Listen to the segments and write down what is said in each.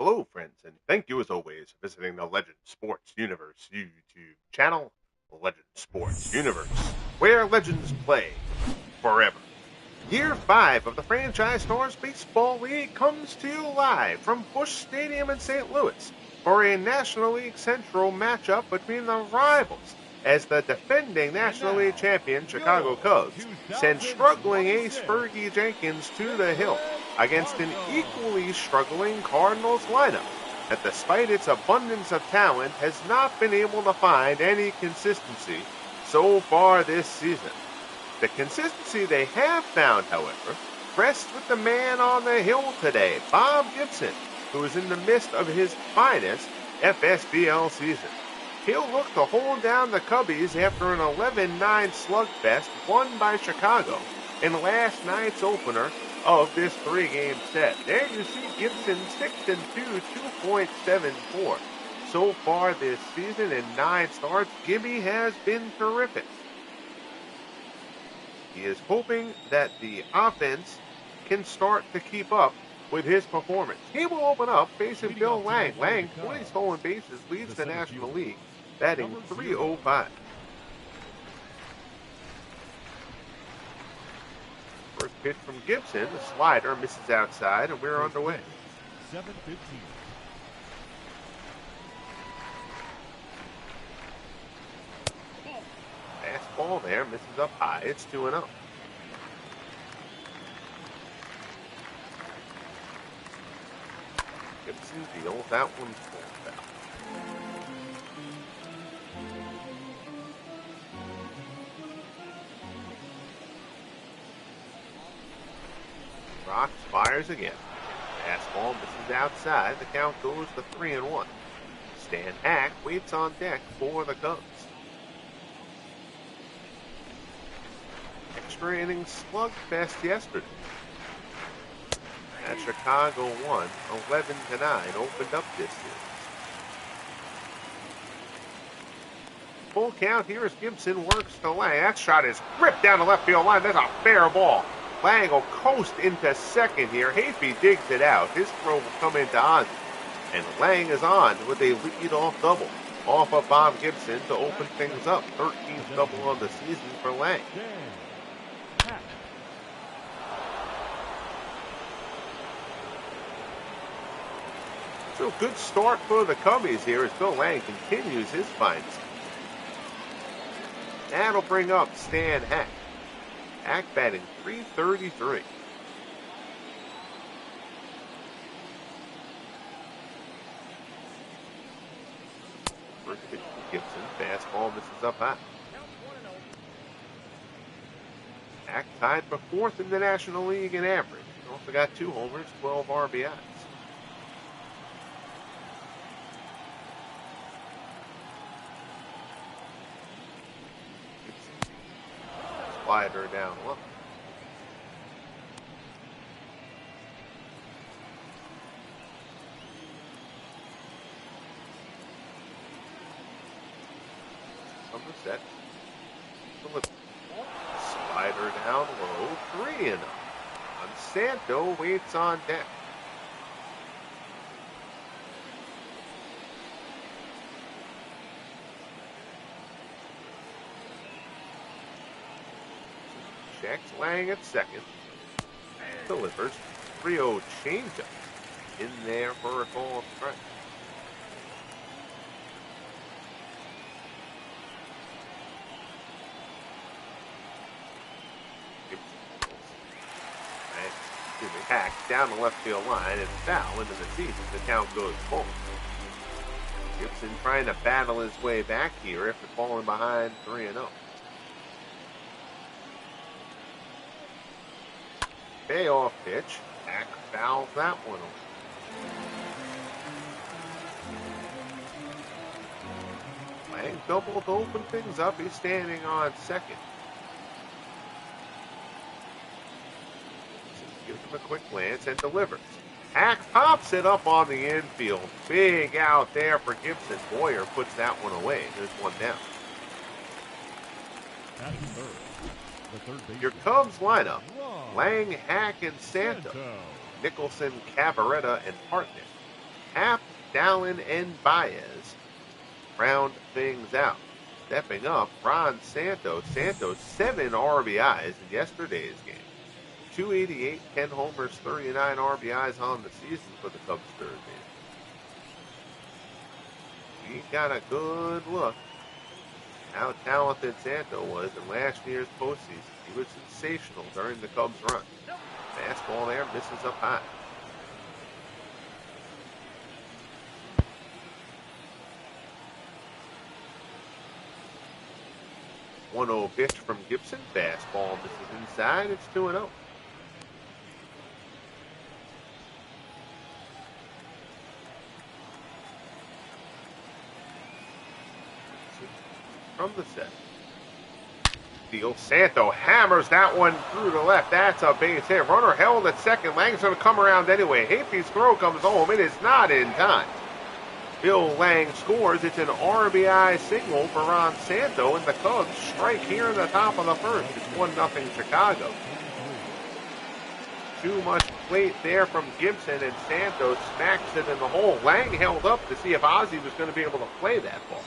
Hello, friends, and thank you as always for visiting the Legend Sports Universe YouTube channel, Legend Sports Universe, where legends play forever. Year 5 of the Franchise Stars Baseball League comes to you live from Busch Stadium in St. Louis for a National League Central matchup between the rivals as the defending National League champion Chicago Cubs send struggling ace Fergie Jenkins to the hill against an equally struggling Cardinals lineup that, despite its abundance of talent, has not been able to find any consistency so far this season. The consistency they have found, however, rests with the man on the hill today, Bob Gibson, who is in the midst of his finest FSBL season. He'll look to hold down the Cubbies after an 11-9 slugfest won by Chicago in last night's opener of this three-game set. There you see Gibson 6-2, 2.74. So far this season in 9 starts, Gibby has been terrific. He is hoping that the offense can start to keep up with his performance. He will open up facing Bill Lang. Lang, 20 stolen bases, leads the National League, batting .305. First pitch from Gibson, the slider misses outside, and we're underway. 7:15. Fastball there, misses up high. It's 2-0. Gibson deals that one full foul. Rocks fires again. Fastball misses outside. The count goes to 3-1. Stan Hack waits on deck for the Cubs. Extra inning slugfest yesterday. At Chicago won 11-9, opened up this series. Full count here as Gibson works to Lang. That shot is ripped down the left field line. That's a fair ball. Lang will coast into second here. Hafey digs it out. His throw will come into Ozzie. And Lang is on with a lead-off double off of Bob Gibson to open things up. 13th double of the season for Lang. So good start for the Cubbies here as Bill Lang continues his fine season. That'll bring up Stan Hack. Hack batting .333. First pitch to Gibson. Fastball misses up high. Hack tied for 4th in the National League in average. He also got 2 homers, 12 RBIs. Slider down low. On the set. Slider down low. 3-0. Monsanto waits on deck. Checks Lang at second. Delivers. 3-0 changeup in there for a call strike. Hack down the left field line and foul into the seats as the count goes full. Gibson trying to battle his way back here after falling behind 3-0. Payoff pitch. Hack fouls that one away. Lang double to open things up. He's standing on second. Gives him a quick glance and delivers. Hack pops it up on the infield. Big out there for Gibson. Boyer puts that one away. There's one down. Your Cubs lineup: Lang, Hack, and Santo. Nicholson, Cavaretta, and Hartnett. Happ, Dallin, and Baez round things out. Stepping up, Ron Santos. Santos, 7 RBIs in yesterday's game. 288, 10 homers, 39 RBIs on the season for the Cubs third base. We got a good look how talented Santo was in last year's postseason. He was sensational during the Cubs' run. Fastball there, misses up high. 1-0 pitch from Gibson. Fastball misses inside. It's 2-0. From the set. Deal. Santo hammers that one through the left. That's a base hit. Runner held at second. Lang's going to come around anyway. Hafey's throw comes home. It is not in time. Bill Lang scores. It's an RBI signal for Ron Santo, and the Cubs strike here in the top of the first. It's 1-0 Chicago. Too much plate there from Gibson, and Santo smacks it in the hole. Lang held up to see if Ozzie was going to be able to play that ball,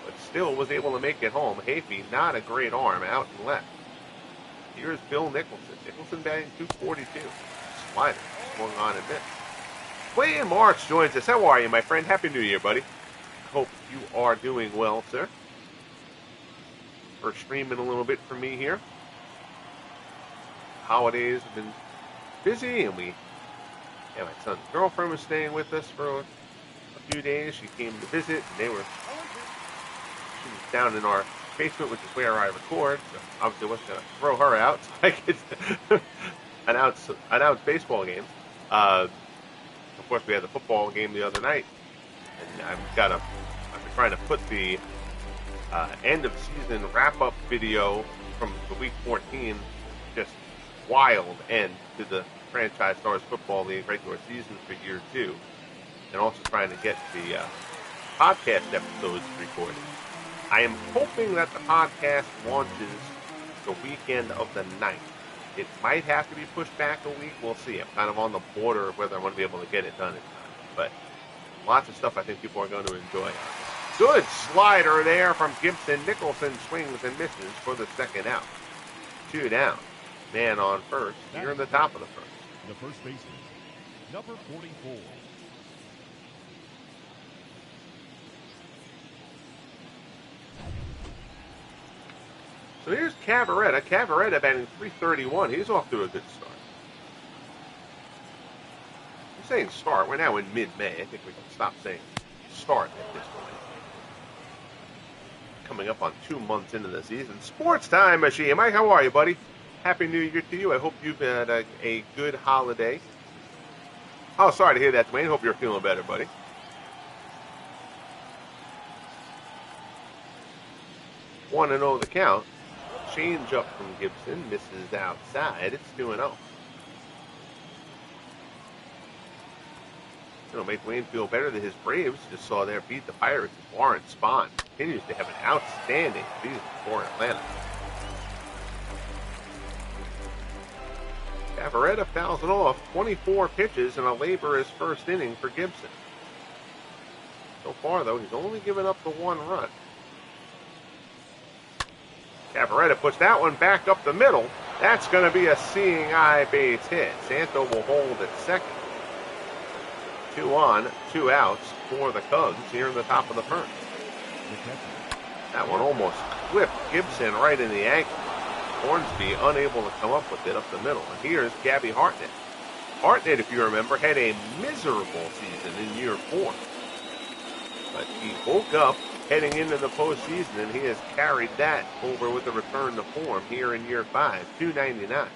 but still was able to make it home. Hafey, not a great arm, out and left. Here's Bill Nicholson. Nicholson batting .242. Slider swung on and missed. Wayne March joins us. How are you, my friend? Happy New Year, buddy. Hope you are doing well, sir. We're streaming a little bit for me here. Holidays have been busy, and my son's girlfriend was staying with us for a few days. She came to visit, and she was down in our basement, which is where I record. So obviously, I wasn't going to throw her out so I could announce baseball games. Of course, we had the football game the other night, and I've been trying to put the end of season wrap-up video from the Week 14, just wild end to the Franchise Stars Football League regular season for year 2, and also trying to get the podcast episodes recorded. I am hoping that the podcast launches the weekend of the 9th. It might have to be pushed back a week. We'll see. I'm kind of on the border of whether I want to be able to get it done in time. But lots of stuff I think people are going to enjoy. Good slider there from Gibson. Nicholson swings and misses for the second out. 2 down. Man on first. Here in the top of the first. The first baseman, number 44. So here's Cavaretta. Cavaretta batting .331. He's off to a good start. I'm saying start. We're now in mid-May. I think we can stop saying start at this point. Coming up on 2 months into the season. Sports Time Machine. Mike, how are you, buddy? Happy New Year to you. I hope you've had a good holiday. Oh, sorry to hear that, Dwayne. Hope you're feeling better, buddy. One and 0 the count. Change up from Gibson, misses outside. It's 2-0. It'll make Wayne feel better that his Braves just saw there beat the Pirates. Warren Spahn continues to have an outstanding season for Atlanta. Cavaretta fouls it off. 24 pitches and a laborious first inning for Gibson. So far, though, he's only given up the 1 run. Cavaretta puts that one back up the middle. That's going to be a seeing eye base hit. Santo will hold at second. 2 on, 2 outs for the Cubs here in the top of the first. That one almost clipped Gibson right in the ankle. Hornsby unable to come up with it up the middle. And here's Gabby Hartnett. Hartnett, if you remember, had a miserable season in year 4. But he woke up heading into the postseason, and he has carried that over with the return to form here in year 5, .299.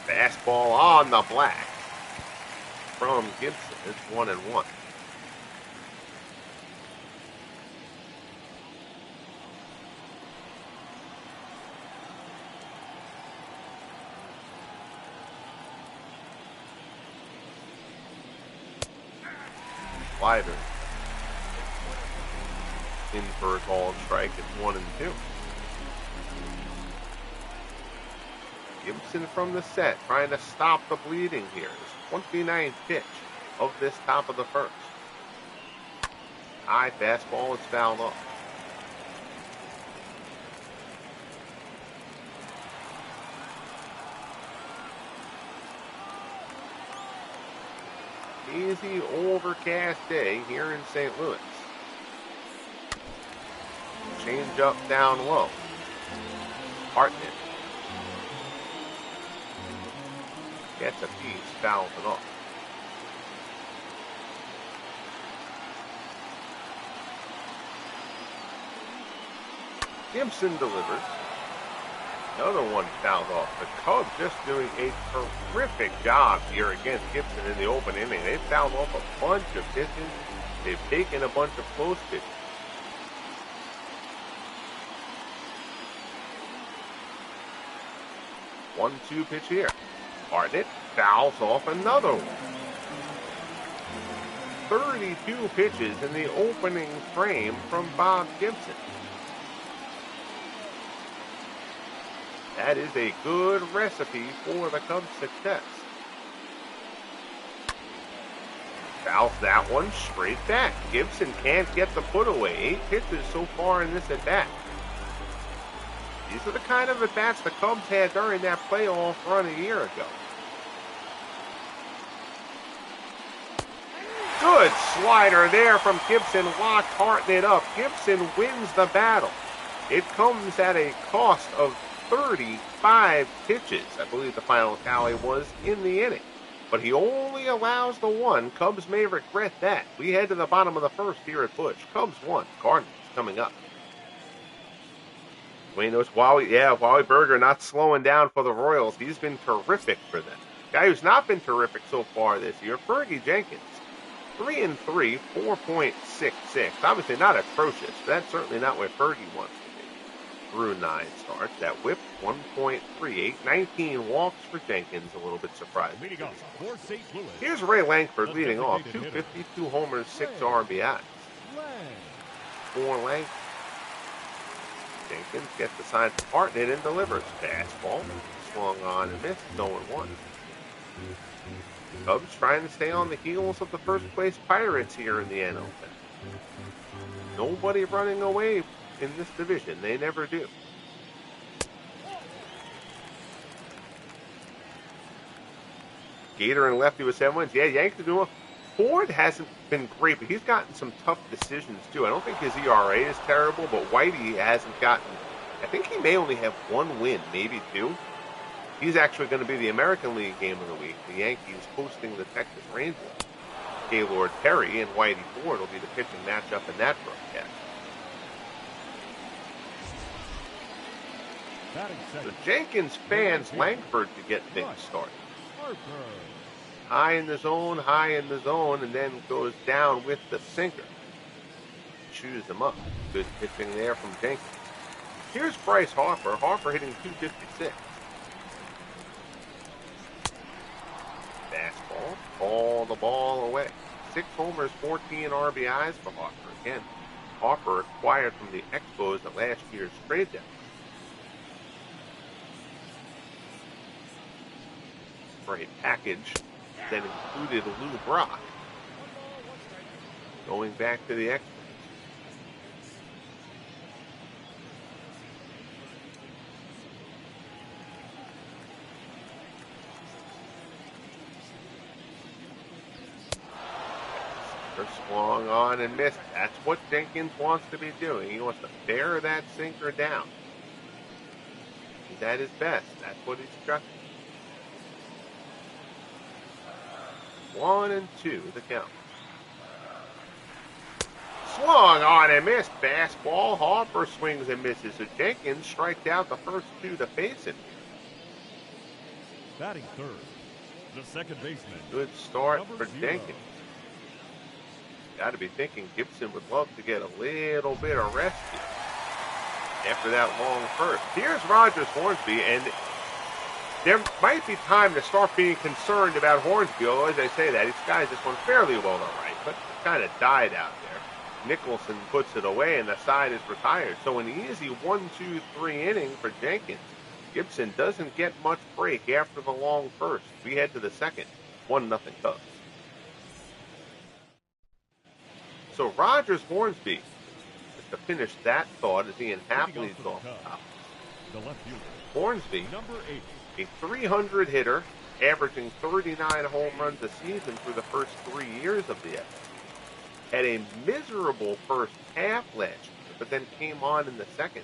Fastball on the black from Gibson. It's 1-1. Slider. In for a call and strike. It's 1-2. Gibson from the set, trying to stop the bleeding here. His 29th pitch of this top of the first. High fastball is fouled off. Easy overcast day here in St. Louis. Change up down low. Hartnett gets a piece, fouls it off. Gibson delivers. Another one fouled off. The Cubs just doing a terrific job here against Gibson in the open inning. They've fouled off a bunch of pitches. They've taken a bunch of close pitches. 1-2 pitch here. Hartnett fouls off another one. 32 pitches in the opening frame from Bob Gibson. That is a good recipe for the Cubs' success. Fouls that one straight back. Gibson can't get the put away. 8 pitches so far in this at-bat. These are the kind of at-bats the Cubs had during that playoff run a year ago. Good slider there from Gibson. Locked Hartnett up. Gibson wins the battle. It comes at a cost of 35 pitches, I believe the final tally was, in the inning. But he only allows the one. Cubs may regret that. We head to the bottom of the first here at Busch. Cubs 1, Cardinals coming up. Wayne knows Wally Berger not slowing down for the Royals. He's been terrific for them. Guy who's not been terrific so far this year, Fergie Jenkins. 3-3, 4.66. Obviously not atrocious, but that's certainly not where Fergie wants to be. Through 9 starts. That whip, 1.38. 19 walks for Jenkins. A little bit surprising. Here's Ray Langford leading off. 250, 2 homers, 6 RBIs. For Langford. Jenkins gets the sign from Hartnett and delivers. Fastball. Swung on and missed. 0-1. Cubs trying to stay on the heels of the first place Pirates here in the NL. Nobody running away in this division. They never do. Gator and lefty with 7 wins. Yeah, Yankees doing well. Ford hasn't been great, but he's gotten some tough decisions too. I don't think his ERA is terrible, but Whitey hasn't gotten. I think he may only have 1 win, maybe 2. He's actually going to be the American League game of the week. The Yankees hosting the Texas Rangers. Gaylord Perry and Whitey Ford will be the pitching matchup in that broadcast. So Jenkins fans Langford to get things started. High in the zone, and then goes down with the sinker. Chews him up. Good pitching there from Jenkins. Here's Bryce Harper. Harper hitting 256. Fastball. All the ball away. 6 homers, 14 RBIs for Harper. Again, Harper acquired from the Expos at last year's trade deadline. For a package that included Lou Brock. Going back to the Expos. Swung on and missed. That's what Jenkins wants to be doing. He wants to bear that sinker down. He's at his best. That's what he's struggling. 1-2 the count. Swung on and missed. Fastball. Harper swings and misses. So Jenkins strikes out the first 2 to face him. Batting third, the second baseman. Good start for Jenkins. Got to be thinking Gibson would love to get a little bit of rest here after that long first. Here's Rogers Hornsby, and there might be time to start being concerned about Hornsby. Although, as I say that, this guy's just won fairly well, all right, but kind of died out there. Nicholson puts it away, and the side is retired. So an easy 1-2-3 inning for Jenkins. Gibson doesn't get much break after the long first. We head to the second. 1-0 Cubs. So Rogers Hornsby, just to finish that thought, as Ian Happ leads off top. The left fielder, Hornsby, number 8. a 300 hitter, averaging 39 home runs a season through the first 3 years of the FSBL. Had a miserable first half last year, but then came on in the second.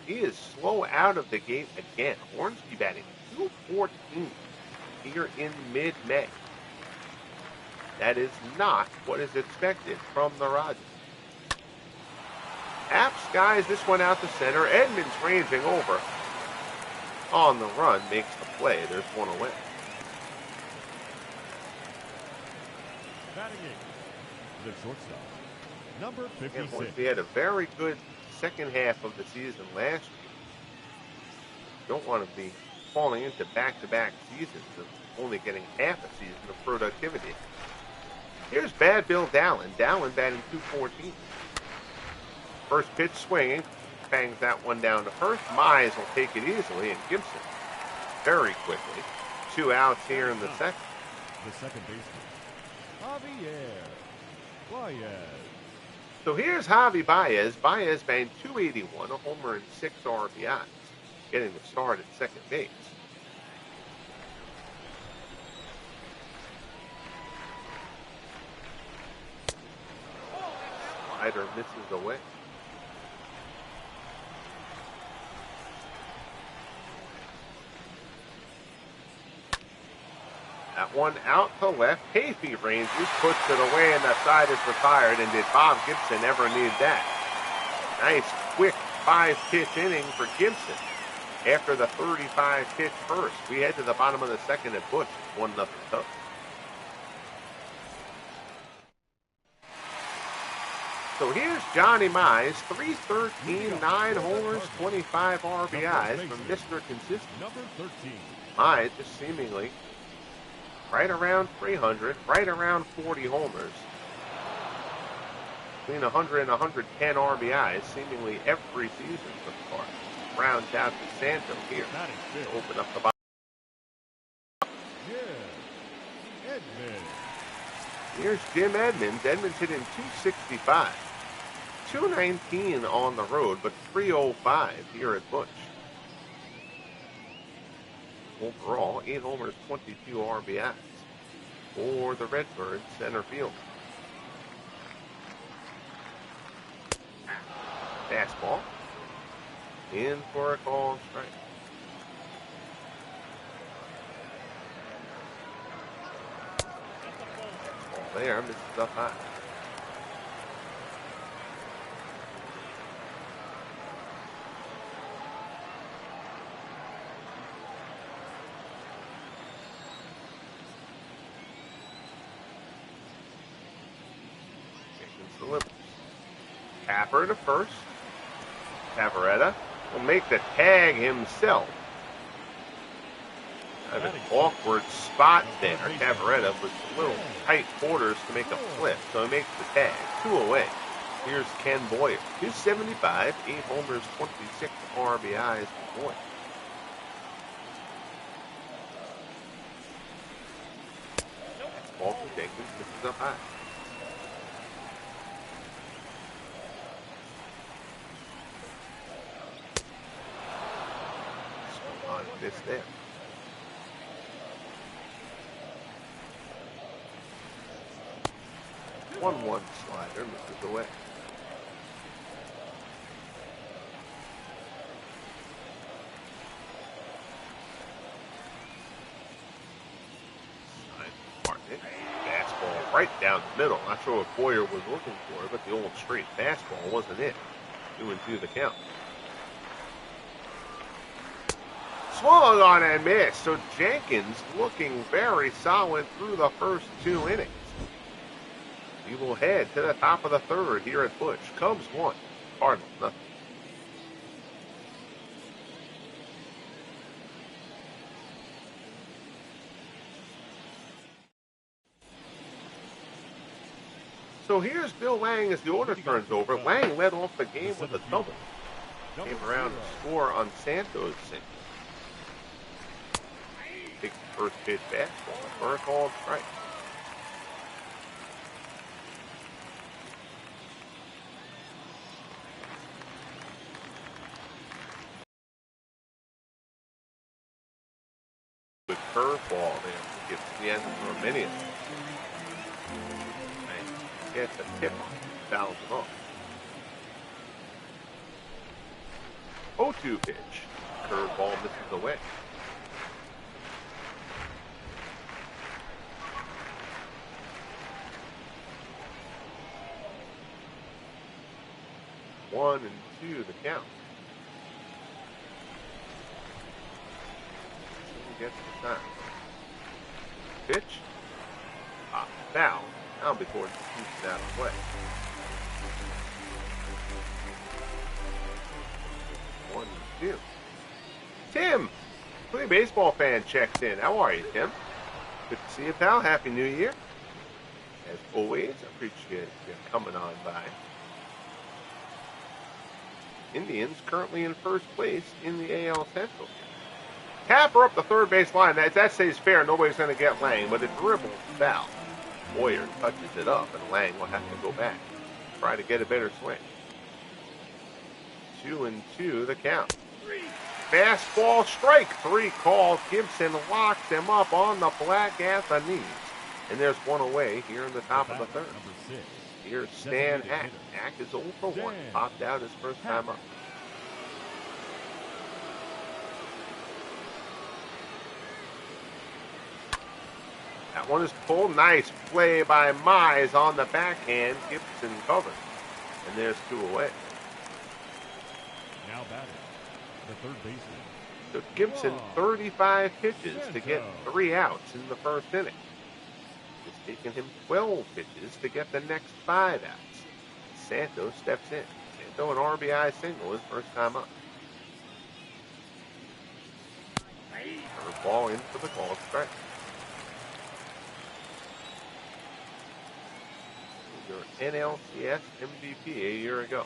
He is slow out of the gate again. Hornsby batting .214 here in mid-May. That is not what is expected from the Rogers. Happ skies this one out to center. Edmonds ranging over. On the run, makes the play. There's one away. Batting 8, the shortstop, number 56. Hornsby had a very good second half of the season last year. Don't want to be falling into back-to-back seasons of only getting half a season of productivity. Here's Bad Bill Dallin. Dallin batting .214. First pitch swinging. Bangs that one down to first. Mize will take it easily, and Gibson very quickly. 2 outs here in the second. The second baseman, Javier Baez. So here's Javi Baez. Baez batting .281, a homer and 6 RBIs. Getting the start at second base. Slider misses away. That one out to left. Hayfie ranges, puts it away, and the side is retired. And did Bob Gibson ever need that? Nice, quick 5-pitch inning for Gibson. After the 35-pitch first, we head to the bottom of the second at Busch. 1-0 Cubs. So here's Johnny Mize, .313, 9 homers, 25 RBIs from Mr. Consistent. Number 13. Mize just seemingly right around 300, right around 40 homers. Between 100 and 110 RBIs, seemingly every season so far. Rounds out to Santo here to open up the bottom. Yeah, Edmonds. Here's Jim Edmonds. Edmonds hitting .265. .219 on the road, but .305 here at Busch. Overall, 8 homers, 22 RBIs for the Redbirds center field. Fastball. In for a call and strike. Fastball there, misses up high. Tapper to first. Tavaretta will make the tag himself. Kind of an awkward spot there. Tavaretta was a little tight quarters to make a flip, so he makes the tag. 2 away. Here's Ken Boyer. .275, 8 homers, 26 RBIs for Boyer. That's ball from Jenkins. Misses up high. This there. One slider misses away. Fastball right down the middle. Not sure what Boyer was looking for, but the old straight fastball wasn't it. 2-2 the count. Swung on and missed. So Jenkins looking very solid through the first 2 innings. We will head to the top of the third here at Busch. Cubs 1, Cardinals nothing. So here's Bill Lang as the order turns over. Lang led off the game with a double. Came around to score on Santos' single. Big first pitch fastball for a called strike. Good curveball there. Gets the end for a minute. And gets a tip on it. Fouls it off. 0-2 pitch. Curveball misses away. One and two the count. Gets the time. Pitch. Foul. Now before it shoots out of play. 1-2. Tim, Philly baseball fan, checks in. How are you, Tim? Good to see you, pal. Happy New Year. As always, I appreciate you coming on by. Indians currently in first place in the AL Central. Tapper up the third base line. That stays fair. Nobody's going to get Lang, but it dribbles foul. Boyer touches it up, and Lang will have to go back. Try to get a better swing. 2-2 the count. Fastball strike. 3 called. Gibson locks him up on the black Anthony's. And there's one away here in the top of the third. Here's Stan Hack. Hack is 0 for 1. Popped out his first time up. That one is pulled. Nice play by Mize on the backhand. Gibson covered. And there's 2 away. Now batting, the third baseman. Took Gibson 35 pitches to get 3 outs in the first inning. It's taken him 12 pitches to get the next 5 outs. Santos steps in. Santos an RBI single his first time up. Ball in for the call strike. Your NLCS MVP a year ago.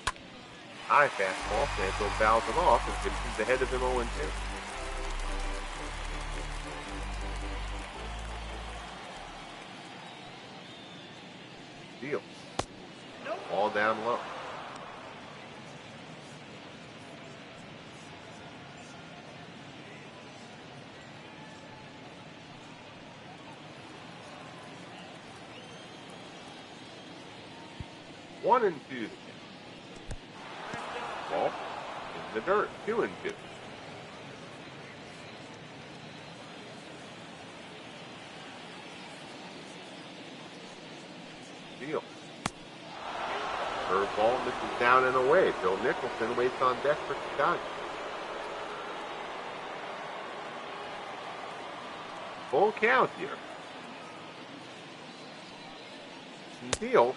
High fastball. Santos fouls it off and Gibson's ahead of him 0-2. Deals. Ball down low. One and 2. Ball in the dirt. 2-2. Deal. Curveball misses down and away. Bill Nicholson waits on deck for Chicago. Full count here. Deals.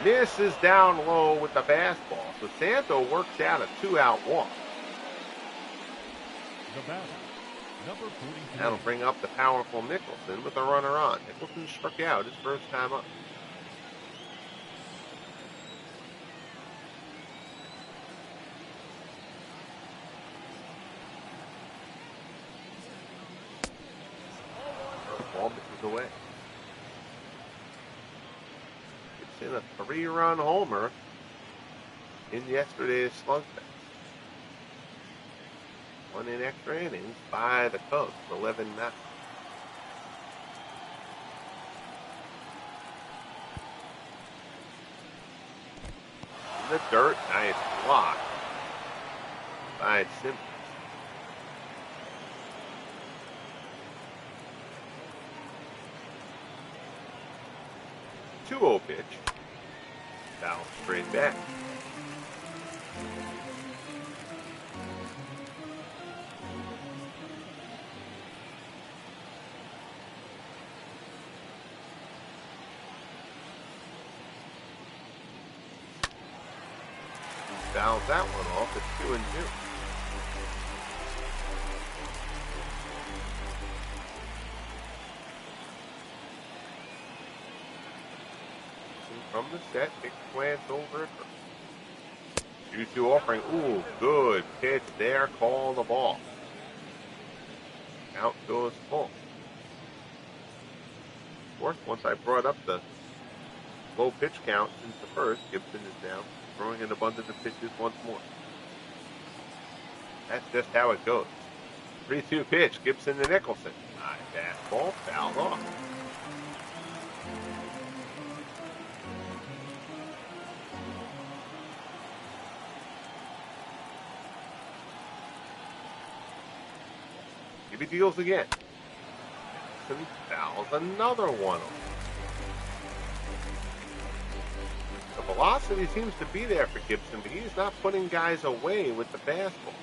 Misses down low with the fastball. So Santo works out a 2-out walk. The batter, number 43. That'll bring up the powerful Nicholson with a runner on. Nicholson struck out his first time up. Ball misses away. It's in a 3-run homer in yesterday's slugfest. 1 in extra innings by the Cubs, 11-9. In the dirt, nice block by Simpson. 2-0 pitch. Foul straight back. He fouls that one off at 2-2. from the set. Takes a glance over it. 2-2 offering. Ooh, good pitch there. Call the ball. Count goes full. Of course, once I brought up the low pitch count since the first, Gibson is now throwing an abundance of pitches once more. That's just how it goes. 3-2 pitch, Gibson to Nicholson. High fastball, fouled off. Gibby deals again. Gibson fouls another one off. The velocity seems to be there for Gibson, but he's not putting guys away with the fastball.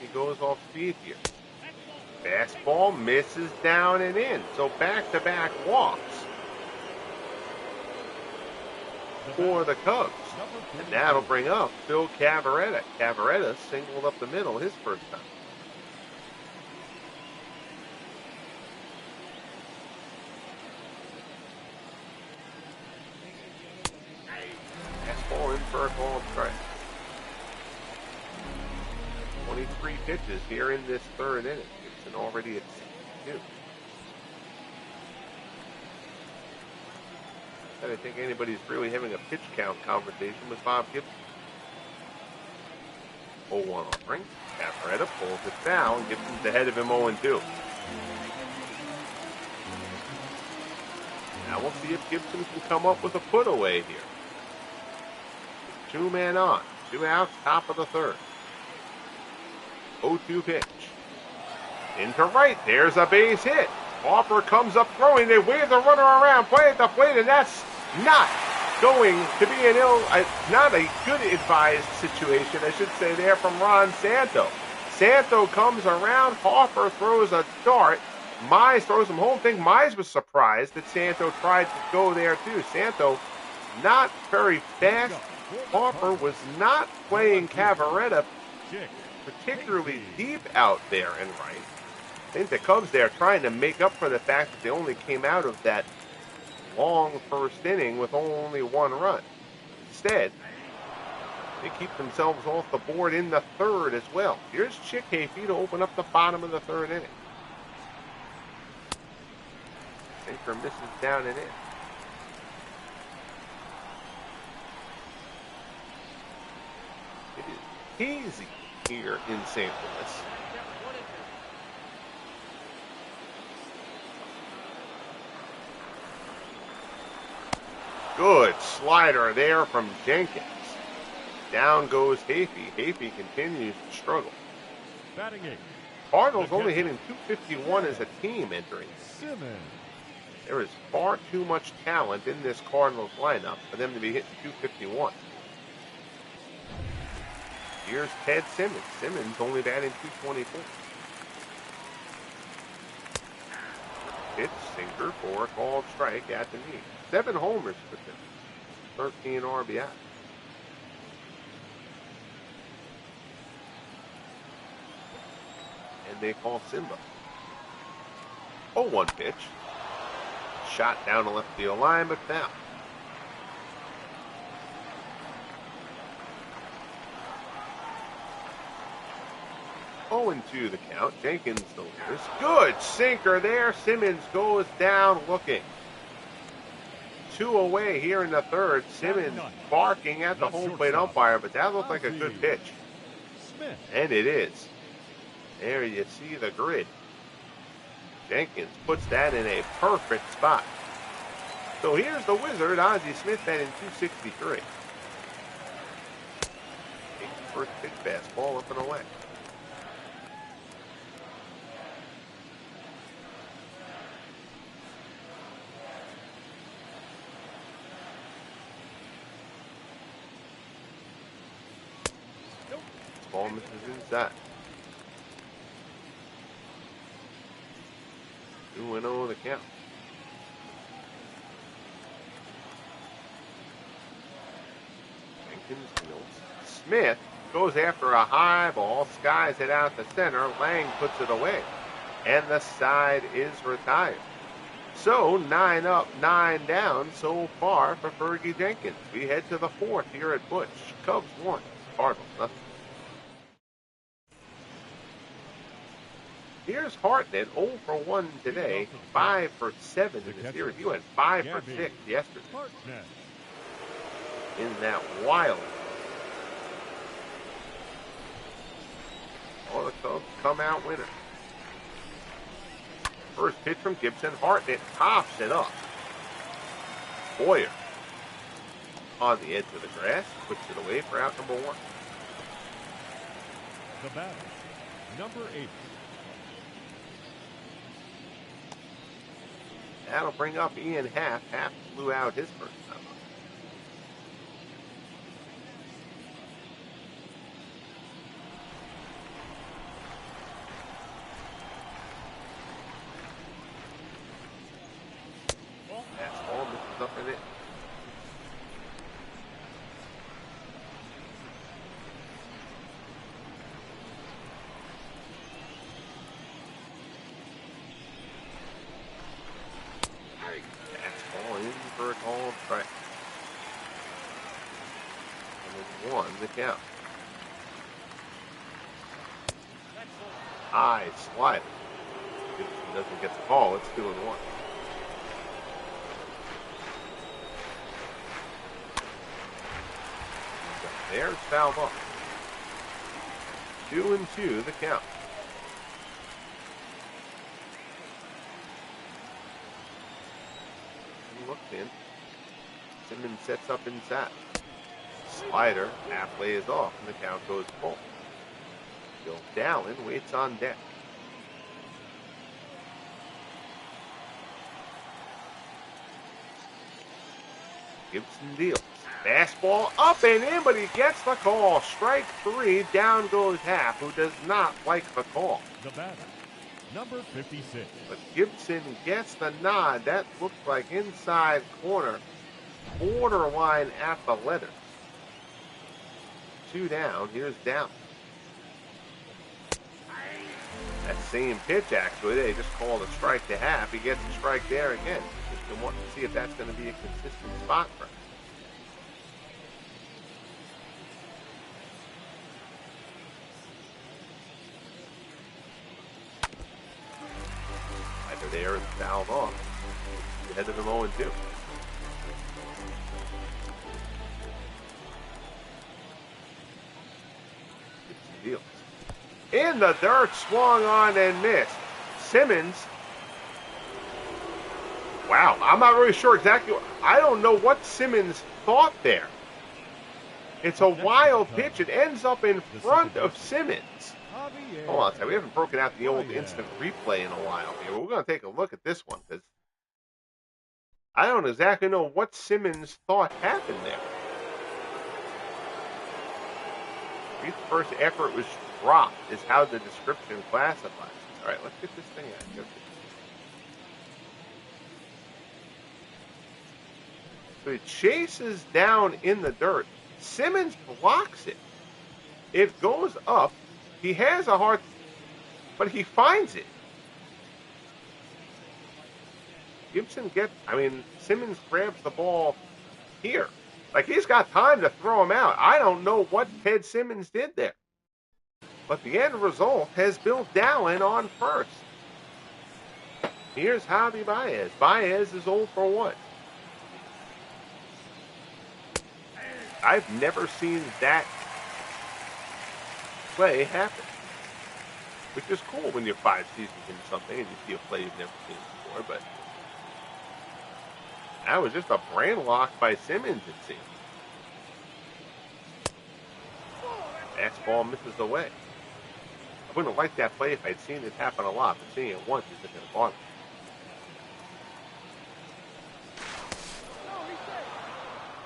He goes off speed here. Fastball misses down and in. So back-to-back walks for the Cubs. And that'll bring up Phil Cavaretta. Cavaretta singled up the middle his first time. Fastball in for a called strike. 23 pitches here in this third inning. Gibson already at 62. I don't think anybody's really having a pitch count conversation with Bob Gibson. 0-1 offering. Cavaretta pulls it down. Gibson's ahead of him 0-2. Now we'll see if Gibson can come up with a put away here. 2 men on. 2 outs, top of the third. 0-2 pitch. Into right. There's a base hit. Hoffer comes up throwing. They wave the runner around. Play at the plate, and that's not going to be not a good advised situation, I should say, there from Ron Santo. Santo comes around. Hoffer throws a dart. Mize throws him home. I think Mize was surprised that Santo tried to go there, too. Santo not very fast. Hoffer was not playing Cavaretta particularly deep out there and right. I think the Cubs there trying to make up for the fact that they only came out of that long first inning with only 1 run. Instead, they keep themselves off the board in the third as well. Here's Chick Hafey to open up the bottom of the third inning. Sinker misses down and in. It is hazy here in St. Louis. Good slider there from Jenkins. Down goes Hafey. Hafey continues to struggle. Batting 8. Cardinals only hitting .251 as a team entering. Simmons. There is far too much talent in this Cardinals lineup for them to be hitting .251. Here's Ted Simmons. Simmons only batting .224. Pitch, sinker for a called strike at the knee. 7 homers for Simmons. 13 RBI. And they call Simba. 0-1 pitch. Shot down the left field line, but foul. To the count. Jenkins delivers. Good sinker there. Simmons goes down looking. 2 away here in the third. Simmons barking at the home plate umpire, but that looked like a good pitch. And it is. There you see the grid. Jenkins puts that in a perfect spot. So here's the Wizard, Ozzie Smith, batting .263. First pitch fastball up and away. Ball misses inside. 2-0 the count. Jenkins deals. Smith goes after a high ball, skies it out to center. Lang puts it away, and the side is retired. So 9 up, 9 down so far for Fergie Jenkins. We head to the 4th here at Busch. Cubs 1, Cardinals nothing. Here's Hartnett, 0 for 1 today, 5 for 7 in the series. He went 5 for 6 yesterday. In that wild. All the Cubs come out winner. First pitch from Gibson. Hartnett pops it up. Boyer on the edge of the grass. Puts it away for out number 1. The batter, number 8. That'll bring up Ian Happ. Happ blew out his first time. Fastball misses up in it. Fastball in for a called strike. And 1 the count. High slider. Gibson doesn't get the call. It's 2-1. There's foul ball. 2-2 the count. And looks in. Simmons sets up inside. Slider, half lays off, and the count goes full. Bill Dallin waits on deck. Gibson deals. Fastball up and in, but he gets the call. Strike 3. Down goes Happ, who does not like the call. The batter, number 56. But Gibson gets the nod. That looks like inside corner, borderline at the letters. 2 down. Here's down. That same pitch, actually, they just called a strike to Happ. He gets a strike there again. Just want to see if that's going to be a consistent spot for him. There and fouled off. Ahead of the 0-2. Gibson deals. In the dirt, swung on and missed. Simmons. Wow, I'm not really sure exactly. I don't know what Simmons thought there. It's a wild pitch. It ends up in front of Simmons. Hold on a second. We haven't broken out the old instant replay in a while here. We're going to take a look at this one because I don't exactly know what Simmons thought happened there. His first effort was dropped is how the description classifies it. All right, let's get this thing out. So he chases down in the dirt. Simmons blocks it. It goes up. He has a hard, but he finds it. Simmons grabs the ball here. Like, he's got time to throw him out. I don't know what Ted Simmons did there. But the end result has Bill Dallin on first. Here's Javi Baez. Baez is 0 for 1. I've never seen that play happen, which is cool when you're 5 seasons into something and you see a play you've never seen before. But that was just a brain lock by Simmons, it seems. Fastball misses away. I wouldn't have liked that play if I'd seen it happen a lot, but seeing it once isn't going to bother me.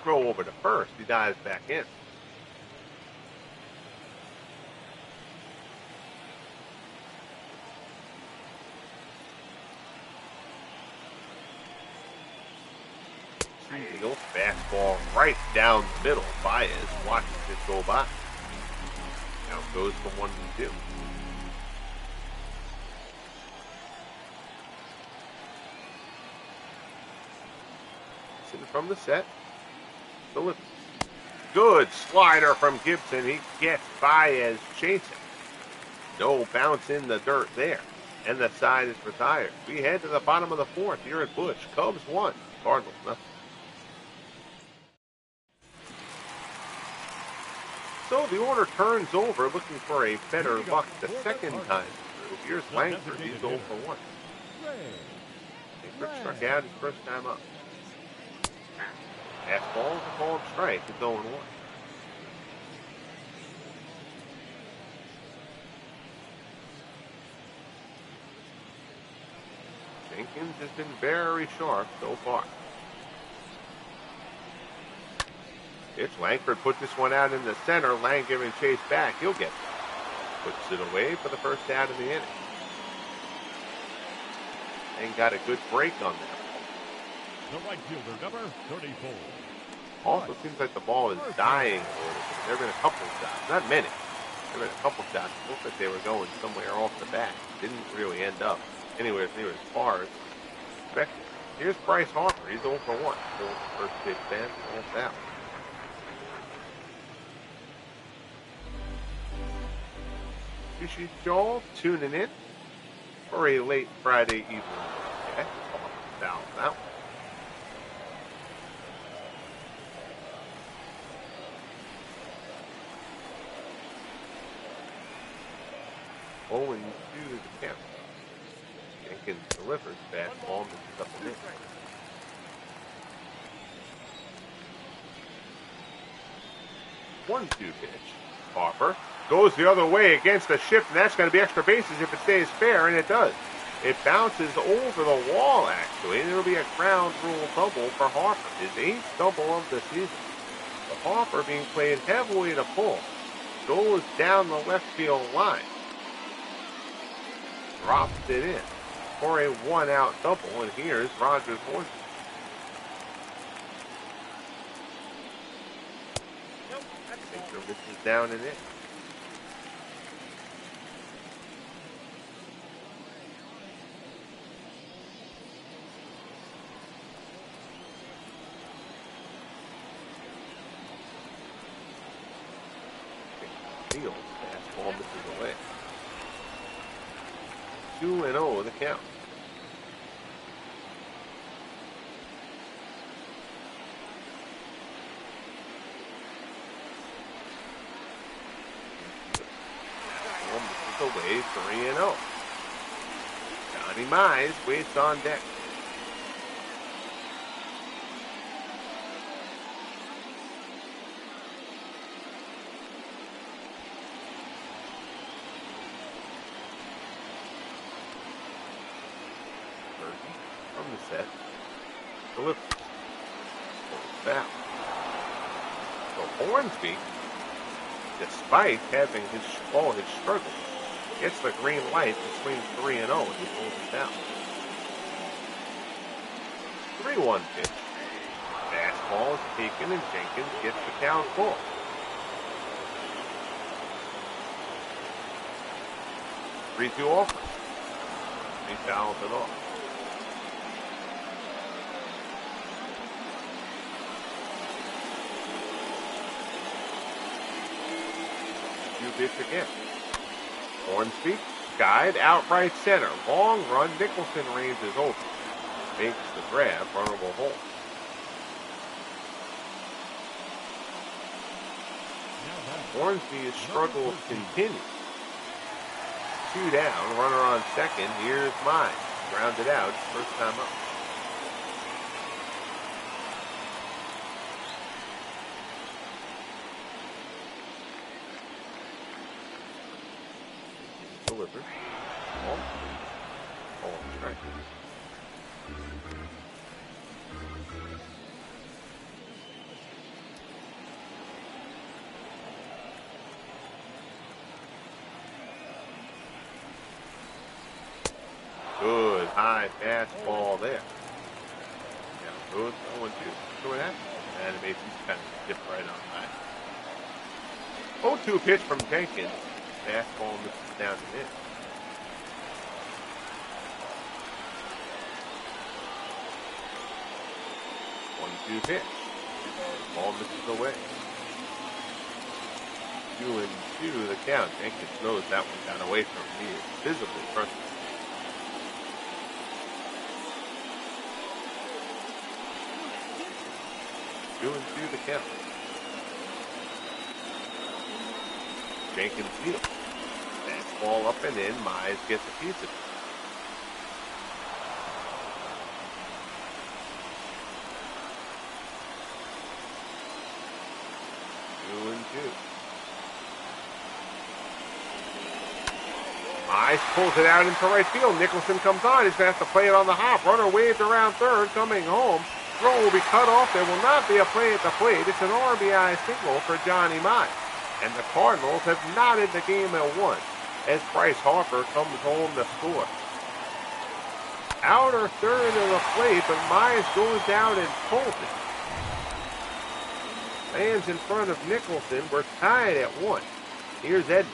Throw over to first. He dives back in. Deal, fastball right down the middle. Baez watches it go by. Now it goes for 1-2. Gibson from the set. Delivery. Good slider from Gibson. He gets by as chasing. No bounce in the dirt there. And the side is retired. We head to the bottom of the fourth here at Busch. Cubs 1, Cardinals nothing. So the order turns over, looking for a better luck the second time through. Here's Langford. He's 0 for 1. Langford struck out his first time up. Fastball is a called strike. It's 0 1. Jenkins has been very sharp so far. Pitch. Langford puts this one out in the center. Lang giving chase back. He'll get that. Puts it away for the first out of the inning. Lang got a good break on that. The right fielder, number 34. Also seems like the ball is dying a little bit. There have been a couple shots. Not many. There have been a couple shots. It looked like they were going somewhere off the bat. Didn't really end up anywhere near as far as expected. Here's Bryce Harper. He's 0 for 1. Still first pitch stand. That's out. Appreciate y'all tuning in for a late Friday evening. Okay. Down out. Owing to the count. Jenkins delivers. Fastball misses up and in. 1-2 pitch. Harper goes the other way against the shift, and that's going to be extra bases if it stays fair, and it does. It bounces over the wall, actually, and it'll be a ground rule double for Harper. His 8th double of the season. The Harper being played heavily to pull. Goes down the left field line. Drops it in for a 1-out double, and here's Rogers Hornsby. Baker misses down and in. Field fastball misses away. 2-0 the count. Away 3-0. Johnny Mize waits on deck. Fergie from the set. Delivers. Foul. So Hornsby, despite having his struggles, gets the green light to swing 3-0 and he pulls it down. 3-1 pitch. Fastball is taken and Jenkins gets the count full. Three-two offer. He fouls it off. Two pitch again. Hornsby, guide, outright center. Long run, Nicholson ranges over. Makes the grab, runnable hole. Hornsby's struggles continue. 2 down, runner on second. Here's Mize. Grounded out, first time up. Delivered. Ball strike. Good high fastball there. Yeah, good 0-2. See what happened? And it makes him kind of dip right on by. 0-2 pitch from Jenkins. Fastball misses down and in. 1-2 pitch. Ball misses away. 2-2 the count. Jenkins knows that one got away from him. He is visibly frustrated. 2-2 the count. Jenkins fields. Fastball up and in. Mize gets a piece of it. 2-2. Mize pulls it out into right field. Nicholson comes on. He's going to have to play it on the hop. Runner waves around third, coming home. Throw will be cut off. There will not be a play at the plate. It's an RBI single for Johnny Mize. And the Cardinals have knotted the game at 1 as Bryce Harper comes home to score. Outer third of the plate, but Mize goes down and pulls it. Lands in front of Nicholson. We're tied at 1. Here's Edmonds.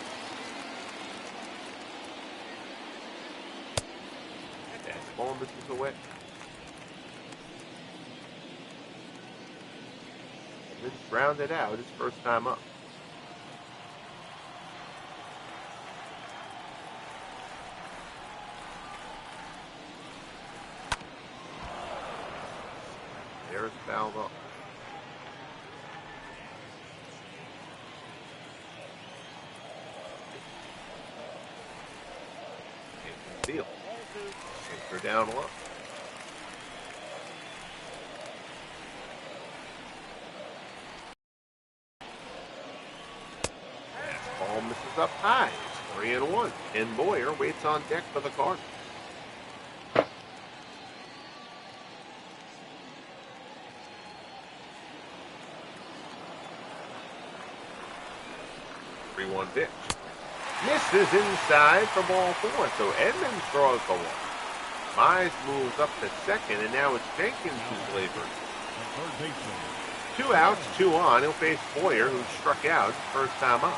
Fastball misses away. Edmonds grounded out his first time up. There's fouled off. Field. Sinker down low. Fastball misses up high. It's 3-1. And Boyer waits on deck for the Cardinals. 3-1 pitch. Misses inside for ball 4. So Edmonds draws the one. Mize moves up to second, and now it's Jenkins who's labored. 2 outs, 2 on. He'll face Boyer, who struck out first time up.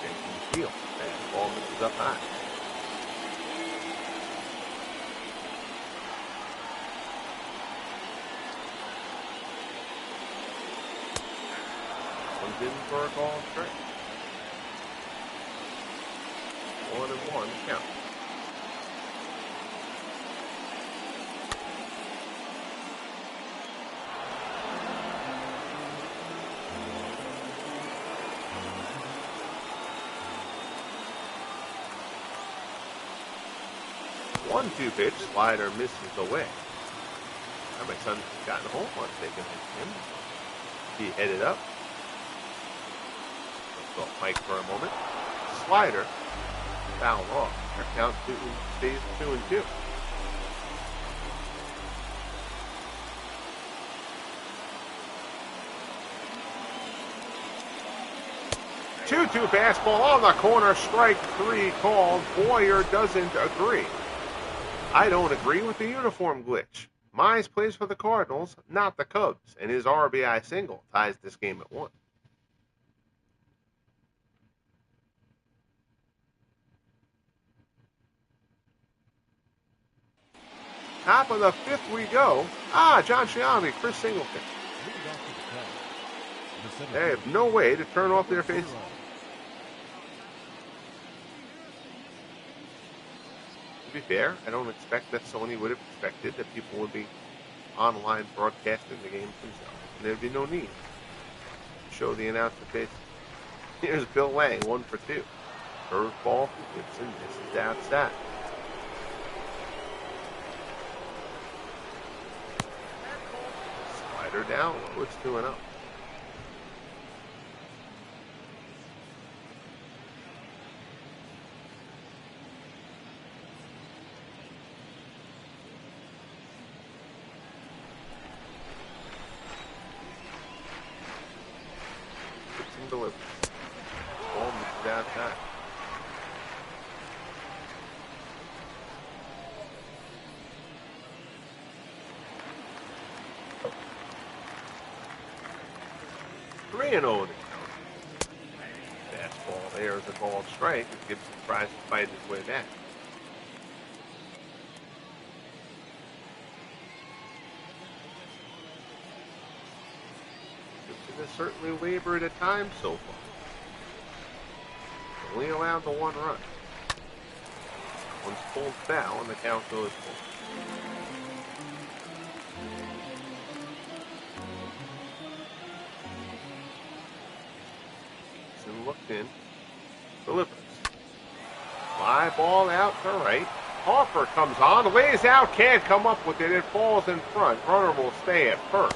Jenkins fields. Ball misses up high. In for a call strike. 1-1 count. One-two pitch, slider misses away. My son's gotten home once taking him. He headed up. Off Mike for a moment. Slider. Foul off. Our count stays 2-2. 2-2 fastball on the corner. Strike 3 called. Boyer doesn't agree. I don't agree with the uniform glitch. Mize plays for the Cardinals, not the Cubs, and his RBI single ties this game at 1. Top of the 5th we go. John Sciambi, Chris Singleton. They have no way to turn off their faces. To be fair, I don't expect that Sony would have expected that people would be online broadcasting the games themselves. And there'd be no need to show the announcer faces. Here's Bill Lang, 1 for 2. Curveball from Gibson, misses outside. Slider down low, it's 2-0. Gibson delivers. Ball misses outside. Three and 0 to count. Fastball There's a called strike as Gibson tries to fight his way back. Gibson has certainly wavered at times so far. Only allowed the one run. One's pulled foul and the count goes full. Gibson looked in. Delivers. Fly ball out to right. Harper comes on, lays out, can't come up with it. It falls in front. Runner will stay at first.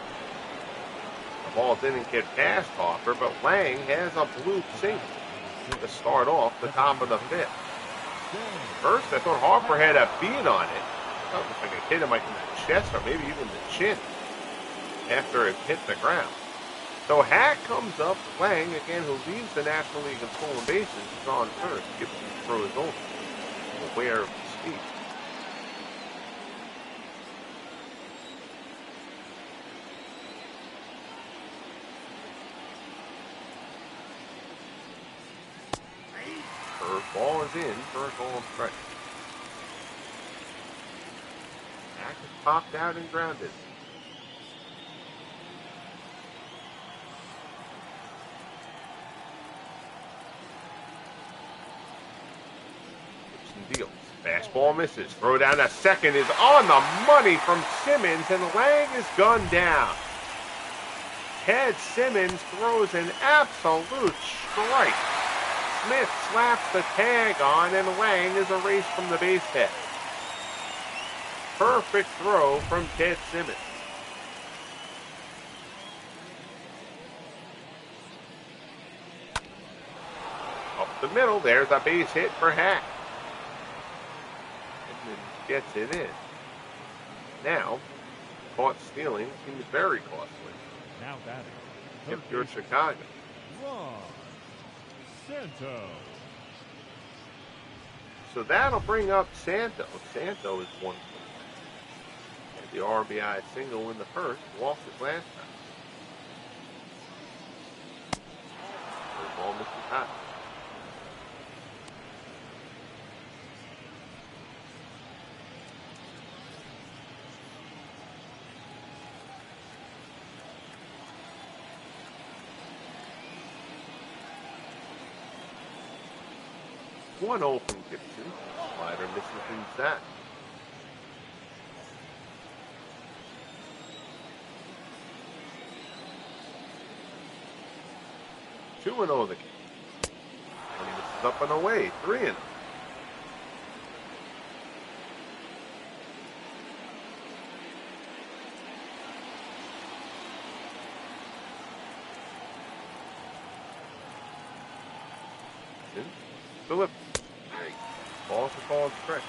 The ball didn't get past Harper, but Lang has a bloop single to start off the top of the fifth. First, I thought Harper had a beat on it. I thought it was like it hit him like in the chest or maybe even the chin after it hit the ground. So Hack comes up, Lang, again, who leads the National League in stolen bases, is on first. Gibson throws over, aware of the speed. Curveball is in for a called strike. Hack is popped out and grounded. Deals. Fastball misses. Throw down to second is on the money from Simmons, and Lang is gunned down. Ted Simmons throws an absolute strike. Smith slaps the tag on, and Lang is erased from the base path. Perfect throw from Ted Simmons. Up the middle, there's a base hit for Hack. Gets it in. Now, caught stealing seems very costly. Now batting. If you're Chicago. Ron Santo. So that'll bring up Santo. Santo is 1 point. Had the RBI single in the first, walked his last time. The ball misses high. One open Gibson. Slider misses inside. Two and 0 the game. And this is up and away. 3-0. Philip. Ball's a called strike.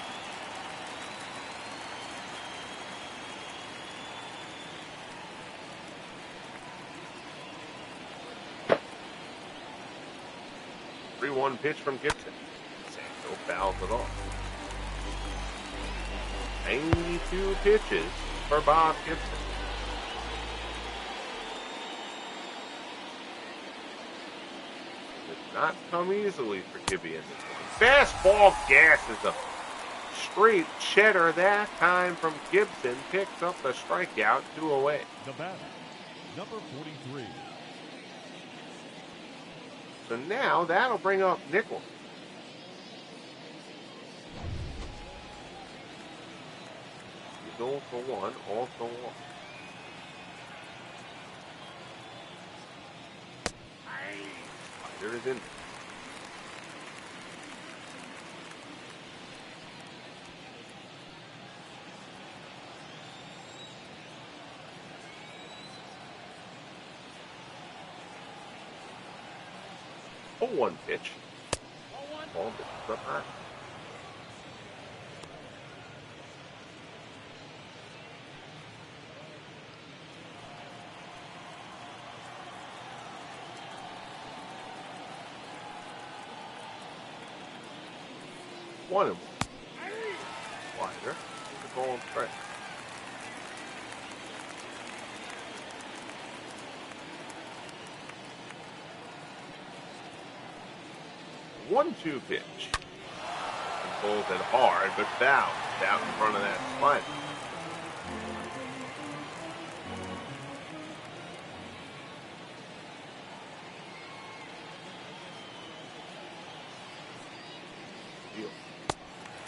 Three-one pitch from Gibson. Santo fouls it off. 92 pitches for Bob Gibson. Did not come easily for Gibby in this one. Fastball gasses him. Straight cheddar that time from Gibson. Picks up the strikeout, 2 away. The batter, number 43. So now that'll bring up Nichols. He's 0 for 1, also 1. There is in. A 1 pitch. Ball misses up high. One and 1. Slider. The ball and strike. 1-2 pitch. And pulls it hard, but fouls out in front of that slider.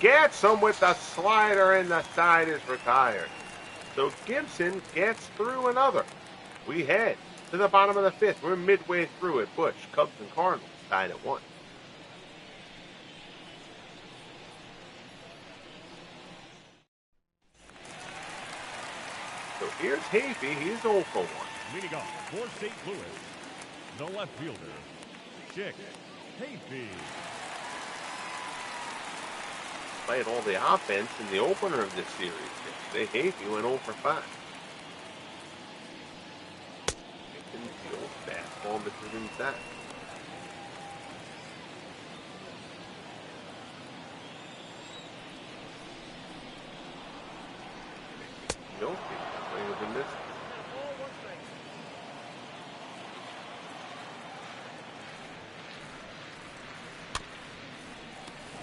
Gets him with the slider, and the side is retired. So Gibson gets through another. We head to the bottom of the fifth. We're midway through at Busch. Cubs and Cardinals tied at 1. So here's Hafey. He's 0 for 1. Leading off for St. Louis, the left fielder, Chick Hafey. Played all the offense in the opener of this series. Yesterday, Hafey went 0 for 5. Infield, fastball misses inside. Joe swing was a miss.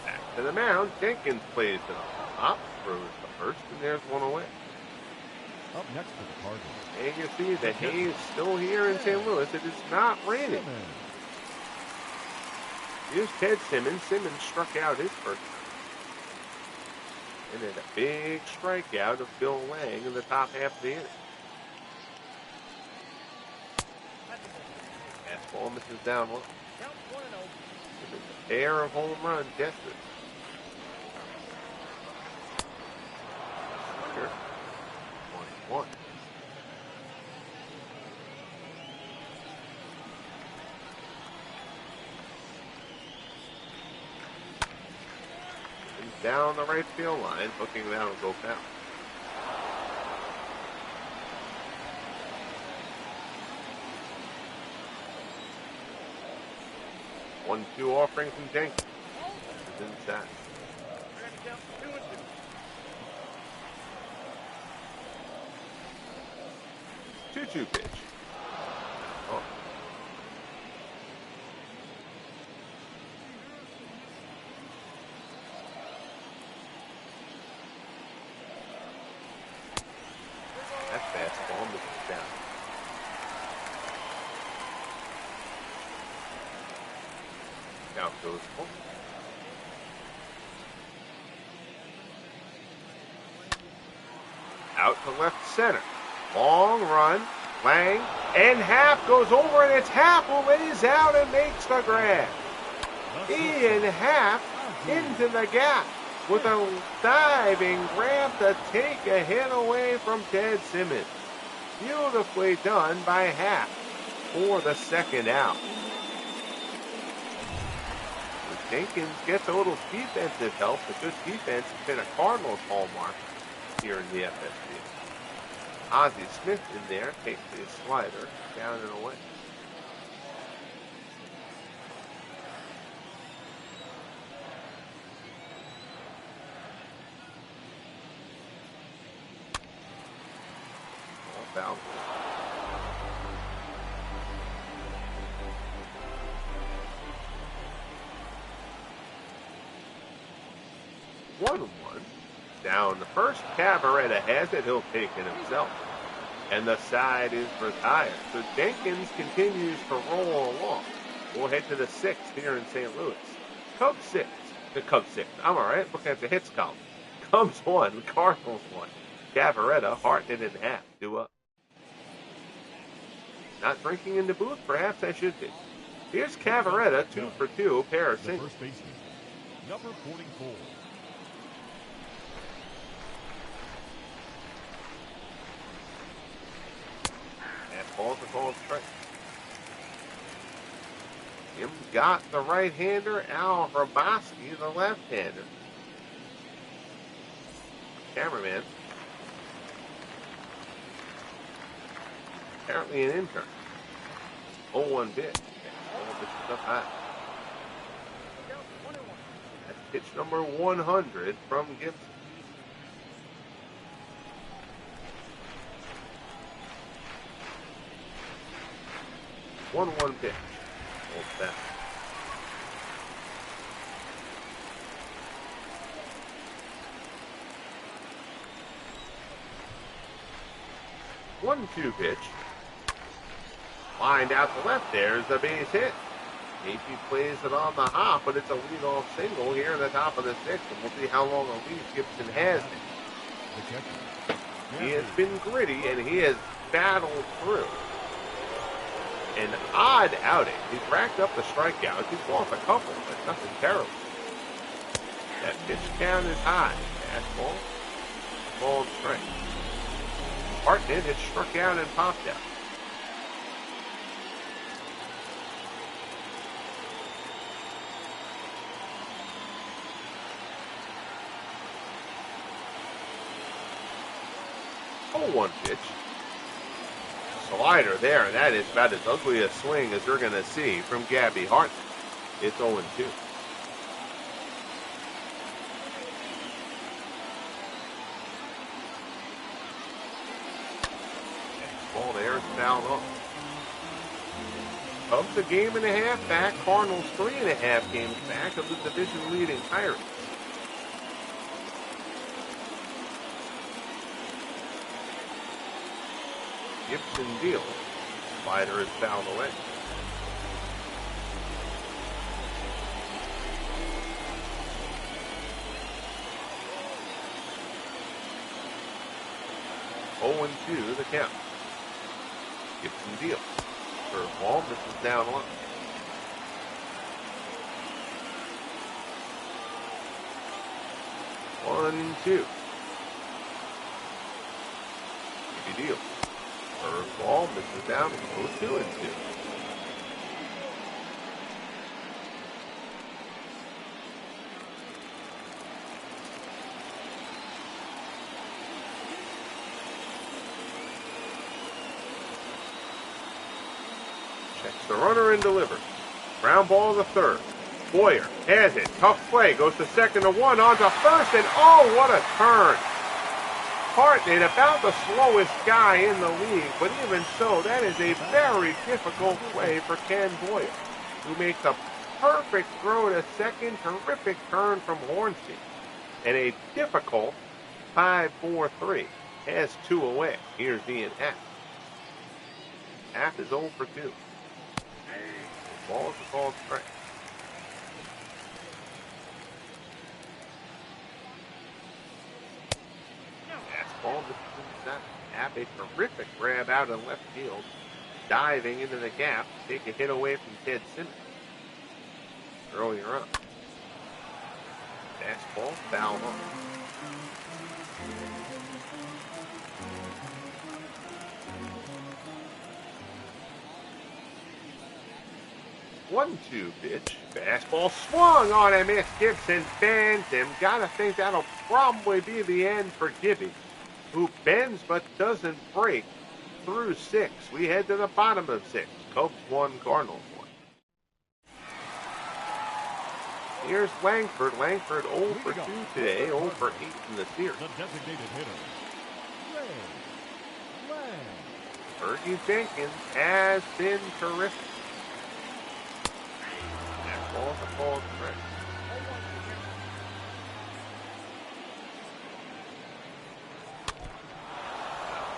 Back to the mound. Jenkins plays it up, throws the first, and there's one away. Up next for the Cardinals. And you see that Hayes still here in St. Louis. It is not raining. Here's Ted Simmons. Simmons struck out his first time. And then a big strikeout of Bill Lang in the top half of the inning. Fastball misses down one. A pair of home runs yesterday. Slider. 1-1. And down the right field line, hooking that will go foul. One-two offering from Jenkins. This is inside. 2-2 pitch. Oh. That fastball misses down. Out goes home. Out to left center. Long run. Lang. And Happ goes over, and it's Happ who lays out and makes the grab. Ian Happ into the gap with a diving grab to take a hit away from Ted Simmons. Beautifully done by Happ for the second out. Jenkins gets a little defensive help. The good defense has been a Cardinals hallmark here in the FSBL. Ozzie Smith in there takes his slider down and away. All foul. One. Down the first, Cavaretta has it. He'll take it himself. And the side is retired. So Jenkins continues to roll along. We'll head to the 6th here in St. Louis. Cubs 6. The Cubs 6. I'm all right. Looking at the hits column. Cubs 1. Cardinals 1. Cavaretta, Hartnett, and Happ 2 up. Not drinking in the booth? Perhaps I should be. Here's Cavaretta, 2 for 2. Pair of singles. First baseman, number 44. Ball's a ball strike. Jim got the right-hander. Al Hrabowski, the left-hander. Cameraman. Apparently an intern. 0-1 pitch. Ball pitches up high. That's pitch number 100 from Gibson. 1-1 pitch. Hold that. 1-2 pitch. Lined out to left. There's the base hit. Casey plays it on the hop, but it's a leadoff single here in the top of the sixth, and we'll see how long a lead Gibson has it. He has been gritty, and he has battled through an odd outing. He's racked up the strikeouts. He's lost a couple, but nothing terrible. That pitch count is high. Fastball, ball and strike. Hartnett had struck out and popped out. One pitch. Slider there, and that is about as ugly a swing as you're going to see from Gabby Hartnett. It's 0-2. Ball there is fouled off. Cubs a game and a half back. Cardinals 3.5 games back of the division leading Pirates. Gibson deals. Slider is fouled away. Oh, 2 the count. Gibson deals. Curveball misses down one. 1-2. Gibby deals. Curveball misses down. 2-2. Checks the runner and delivers. Ground ball to third. Boyer has it. Tough play. Goes to second to one. On to first. And oh, what a turn. Hartnett, about the slowest guy in the league, but even so, that is a very difficult play for Ken Boyer, who makes a perfect throw to second, terrific turn from Hornstein, and a difficult 5-4-3. Has 2 away. Here's Ian Happ. Happ is 0 for 2. Ball is a called strike. Ball misses. Happ, a terrific grab out in left field, diving into the gap, take a hit away from Ted Simmons earlier on. Fastball, foul off. 1-2 pitch. Fastball swung on and missed. Gibson bends him. Gotta think that'll probably be the end for Gibby, who bends but doesn't break through 6. We head to the bottom of 6. Cubs 1, Cardinals 1. Here's Langford. Langford 0 for 2 today, 0 for 8 in the series. The designated hitter, Fergie Jenkins has been terrific. That ball is a ball strike.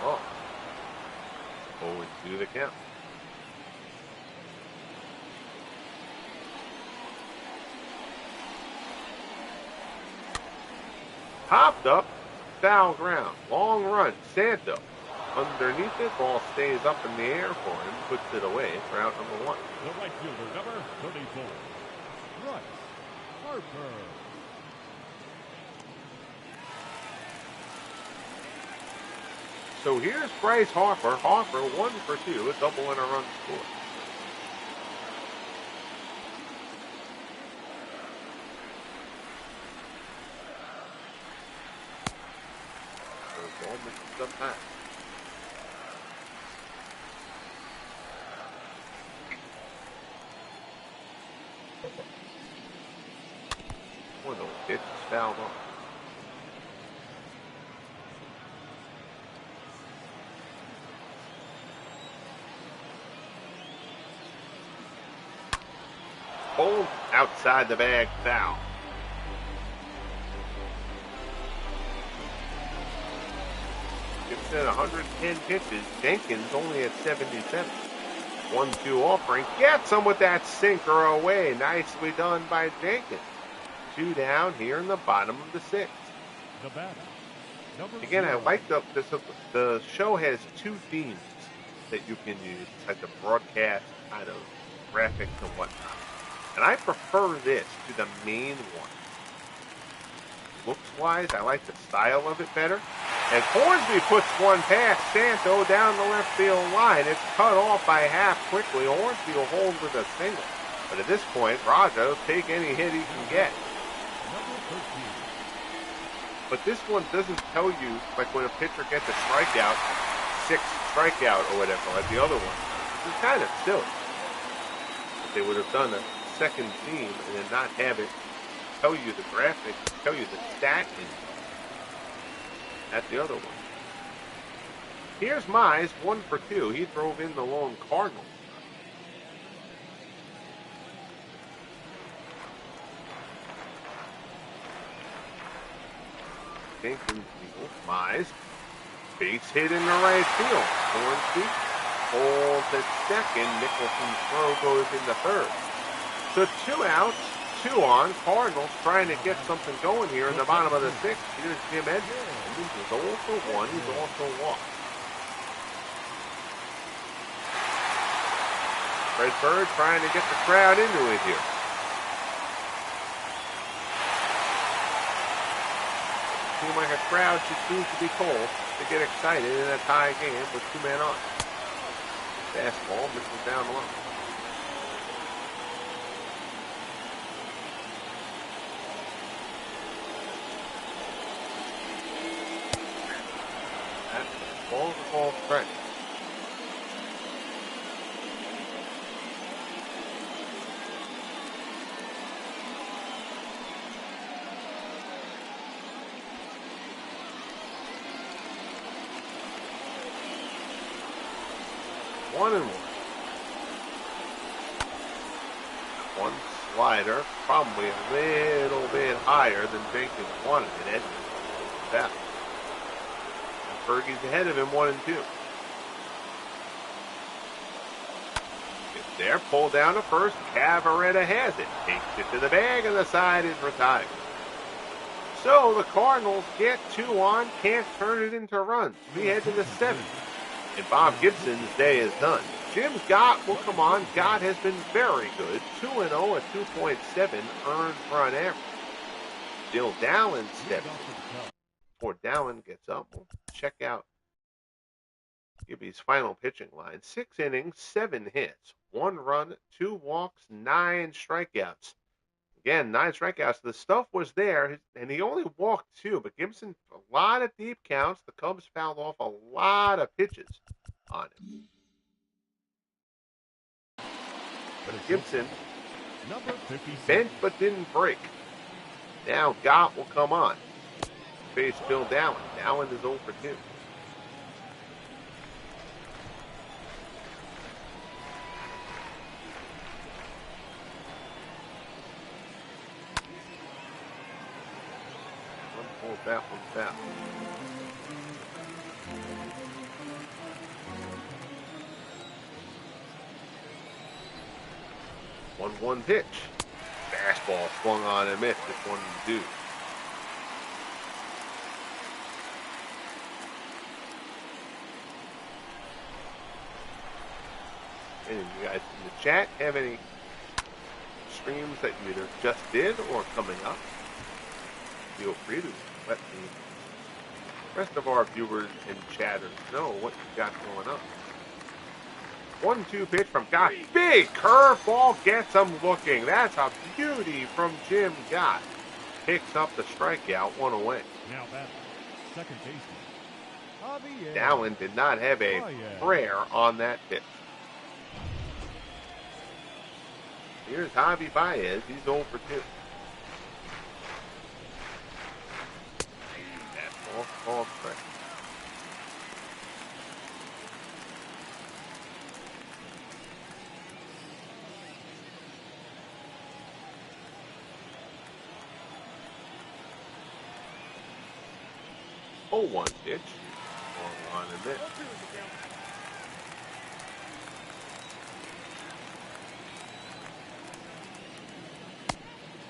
Oh. 0-2 the count. Popped up, foul ground. Long run, Santo. Underneath it, ball stays up in the air for him, puts it away for out number 1. The right fielder, number 34, Bryce Harper. So here's Bryce Harper. Harper 1 for 2, a double and a run score. So ball misses up high. One of those hits is fouled off. Hold outside the bag, foul. Gibson at 110 pitches. Jenkins only at 77. 1-2 offering. Gets him with that sinker away. Nicely done by Jenkins. 2 down here in the bottom of the 6th. The batter, Again, I like the show has 2 themes that you can use. It's like the broadcast kind of graphics and whatnot. And I prefer this to the main one. Looks-wise, I like the style of it better. And Hornsby puts one past Santo down the left field line. It's cut off by half quickly. Hornsby will hold with a single. But at this point, Raja will take any hit he can get. But this one doesn't tell you, like when a pitcher gets a strikeout, 6 strikeout or whatever, like the other one. It's kind of silly. If they would have done a second theme and then not have it tell you the graphic, tell you the stat at the other one. Here's Mize, 1 for 2. He drove in the lone Cardinals. Jenkins, Mize, base hit in the right field. Hornsby holds at second. Nicholson's throw goes into third. So 2 outs, 2 on. Cardinals trying to get something going here in the bottom of the 6th. Here's Jim Edmonds. Edmonds is 0 for 1. He's also walked. Fred Bird trying to get the crowd into it here. Seems like a crowd should choose to be told to get excited in a tie game with 2 men on. Fastball misses down the line. That's ball to ball strike. One and one. One slider, probably a little bit higher than Jenkins wanted it. That. Fergie's ahead of him, 1 and 2. It's there, pulled down to first. Cavaretta has it. Takes it to the bag, and the side is retired. So the Cardinals get 2 on, can't turn it into runs. We head to the 7th. And Bob Gibson's day is done. Jim Gotw will come on. Gotw has been very good. 2-0 at 2.7 earned run average. Bill Dallin steps in. Before Dallin gets up, we'll check out Gibby's final pitching line. 6 innings, 7 hits, 1 run, 2 walks, 9 strikeouts. Again, 9 strikeouts. The stuff was there, and he only walked 2. But Gibson, a lot of deep counts. The Cubs fouled off a lot of pitches on him. But Gibson bent but didn't break. Now Gotw will come on. Face Bill Dallin. Dallin is 0 for 2. That one's out. 1-1 pitch. Fastball swung on and missed. It's 1-2. And you guys in the chat have any streams that you either just did or coming up? Feel free to let the rest of our viewers and chatters know what you got going on. 1-2 pitch from Gotw. Big curveball gets him looking. That's a beauty from Jim Gotw. Picks up the strikeout, 1 away. Now back, second baseman. Dallin did not have a prayer on that pitch. Here's Javi Baez. He's 0 for 2. Ball strike. Oh, 1 pitch. on and miss.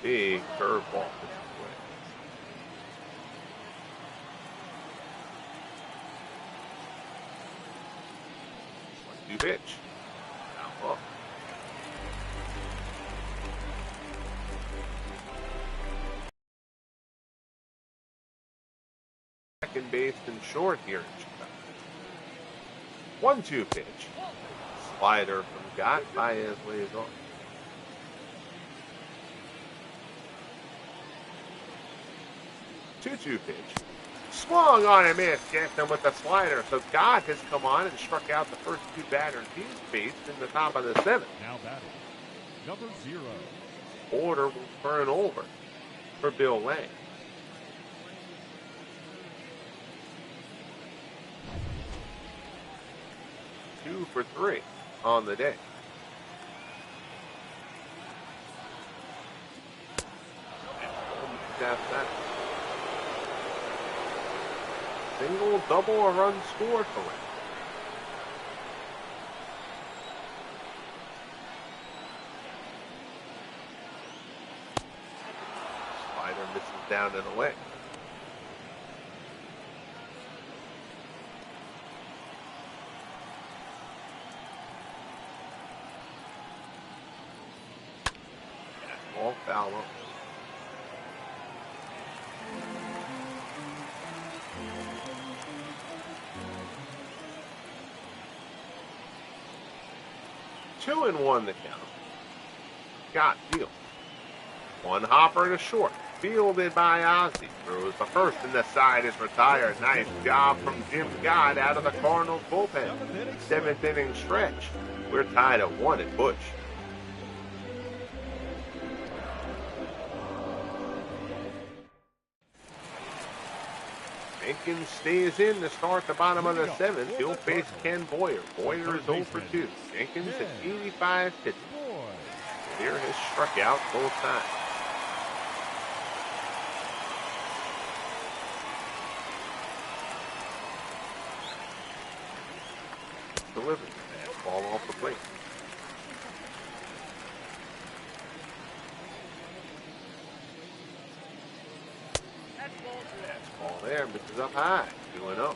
Big curveball. 1-2 pitch. Now up. Second base and short here in Chicago. 1-2 pitch. Slider from Gotw. Baez lays off. 2-2 pitch. Swung on and missed. Gets him with the slider. So Gotw has come on and struck out the first two batters he's faced in the top of the seventh. Now batting, number 0. Order will turn over for Bill Lang. Two for 3 on the day. That's that. Single, double, or run scored for him. Slider misses down and away. Ball foul up. Two and 1 the count. Gotw. One hopper to short. Fielded by Ozzie. Throws the first and the side is retired. Nice job from Jim Gotw out of the Cardinals bullpen. 7th inning stretch. We're tied at 1 at Busch. Jenkins stays in to start the bottom of the 7th. He'll face Ken Boyer. Boyer is 0 for 2. Jenkins at 85 pitches. Boyer has struck out both times. Delivered. Ball off the plate. Ball there, misses up high. 2-0.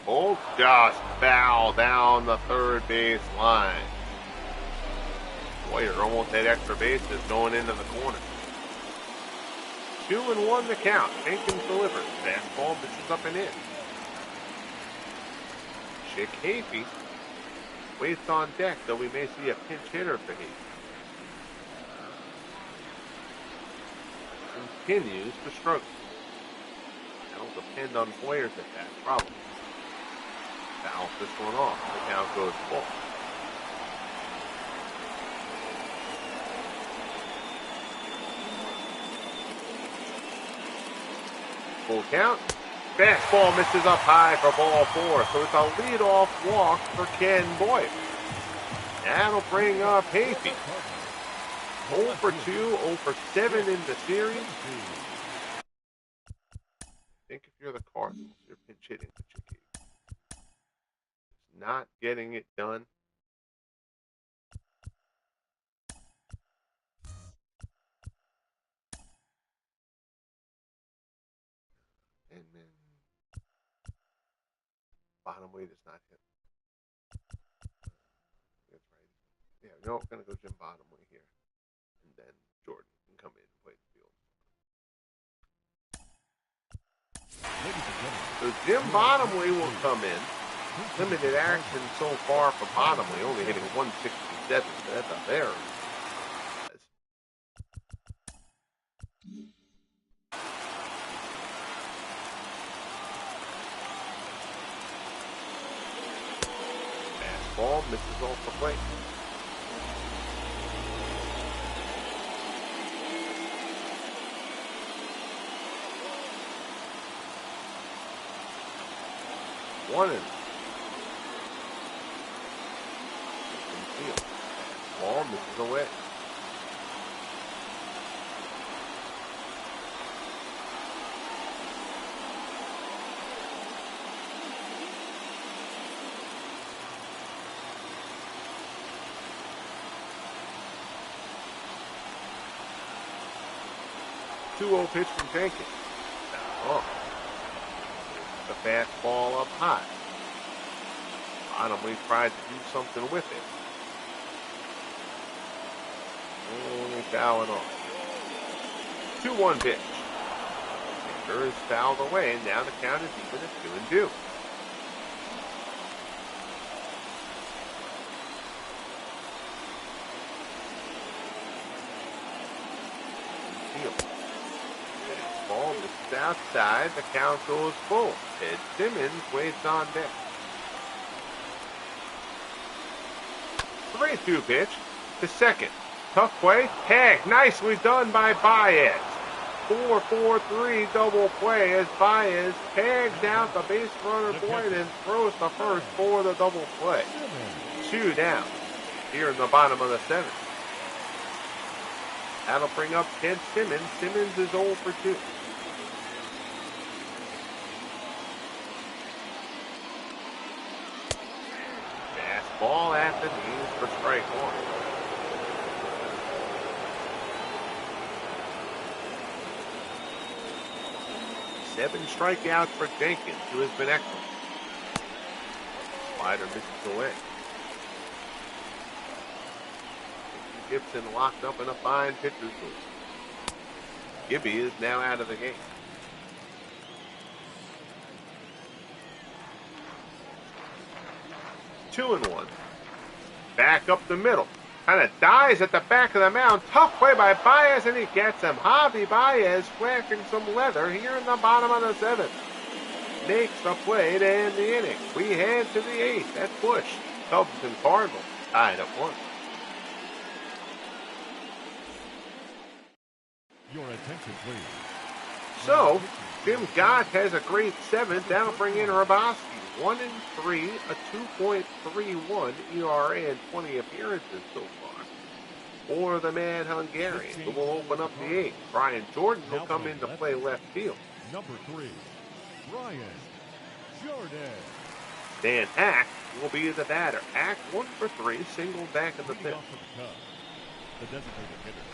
Bolt just foul down the third base line. Boyer almost had extra bases going into the corner. 2-1 the count. Jenkins delivers. Fastball misses up and in. Chick Hafey waits on deck, though we may see a pinch hitter for Hafey. Continues to struggle. That'll depend on Boyer's at that, probably. Fouls this one off. The count goes full. Full count. Fastball misses up high for ball 4, so it's a leadoff walk for Ken Boyer. That'll bring up Hafey. 0 for 2, 0 for 7 in the series. I think if you're the Cardinals, you're pinch hitting the Chick Hafey. It's not getting it done. And then bottom weight is not him. That's right. Yeah, no, we're going to go Jim Bottomley here. And then Jordan can come in and play the field. So Jim Bottomley will come in. Limited action so far for Bottomley, only hitting 167. So that's a very ball misses off the plate. One in. Ball misses away. 2-0 pitch from Jenkins. Oh. The fastball up high. Bottomley tried to do something with it. Only fouling off. 2-1 pitch. Pitcher is fouled away, and now the count is even at 2-2. Ball misses outside. The count goes full. Ed Simmons waits on deck. 3-2 pitch to second. Tough play. Tag. Nicely done by Baez. 4-4-3 double play as Baez tags out the base runner Boyd and throws the first for the double play. 2 down here in the bottom of the 7th. That'll bring up Ted Simmons. Simmons is 0 for 2. Fastball at the knees for strike 1. Seven strikeouts for Jenkins, who has been excellent. Slider misses away. Gibson locked up in a fine pitcher's booth. Gibby is now out of the game. Two and 1. Back up the middle. Kind of dies at the back of the mound. Tough play by Baez, and he gets him. Javi Baez flashing some leather here in the bottom of the 7th. Makes the play to end the inning. We head to the 8th at Busch. Cubs and Cardinals tied at 1. Your attention, please. So, Jim Gotw has a great 7th. That'll bring in Hrabosky. 1-3, a 2.31 ERA and 20 appearances so far for the Mad Hungarian, who will open up the 8th. Brian Jordan will come in to play left field. Number 3, Brian Jordan. Dan Hack will be the batter. Hack 1 for 3, single back in the 5th. The designated hitter,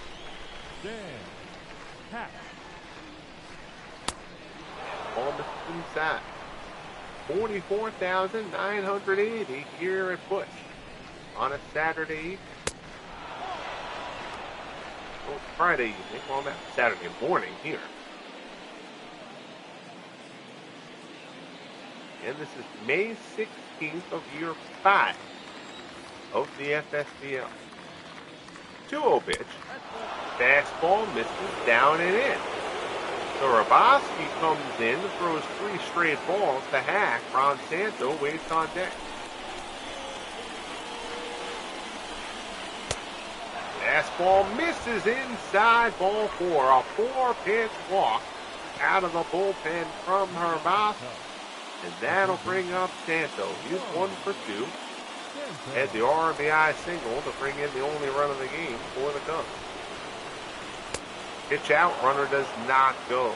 Dan Hack. Ball misses inside. 44,980 here at Busch on a Saturday evening. Well, Friday evening, well, not Saturday morning here. And this is May 16th of year 5 of the FSBL. 2-0 pitch. Fastball misses down and in. So Hrabosky comes in, throws 3 straight balls to Hack. Ron Santo waits on deck. Fastball misses inside, ball 4. A 4-pitch walk out of the bullpen from Hrabosky. And that'll bring up Santo. He's 1 for 2. Had the RBI single to bring in the only run of the game for the Cubs. Pitch out, runner does not go.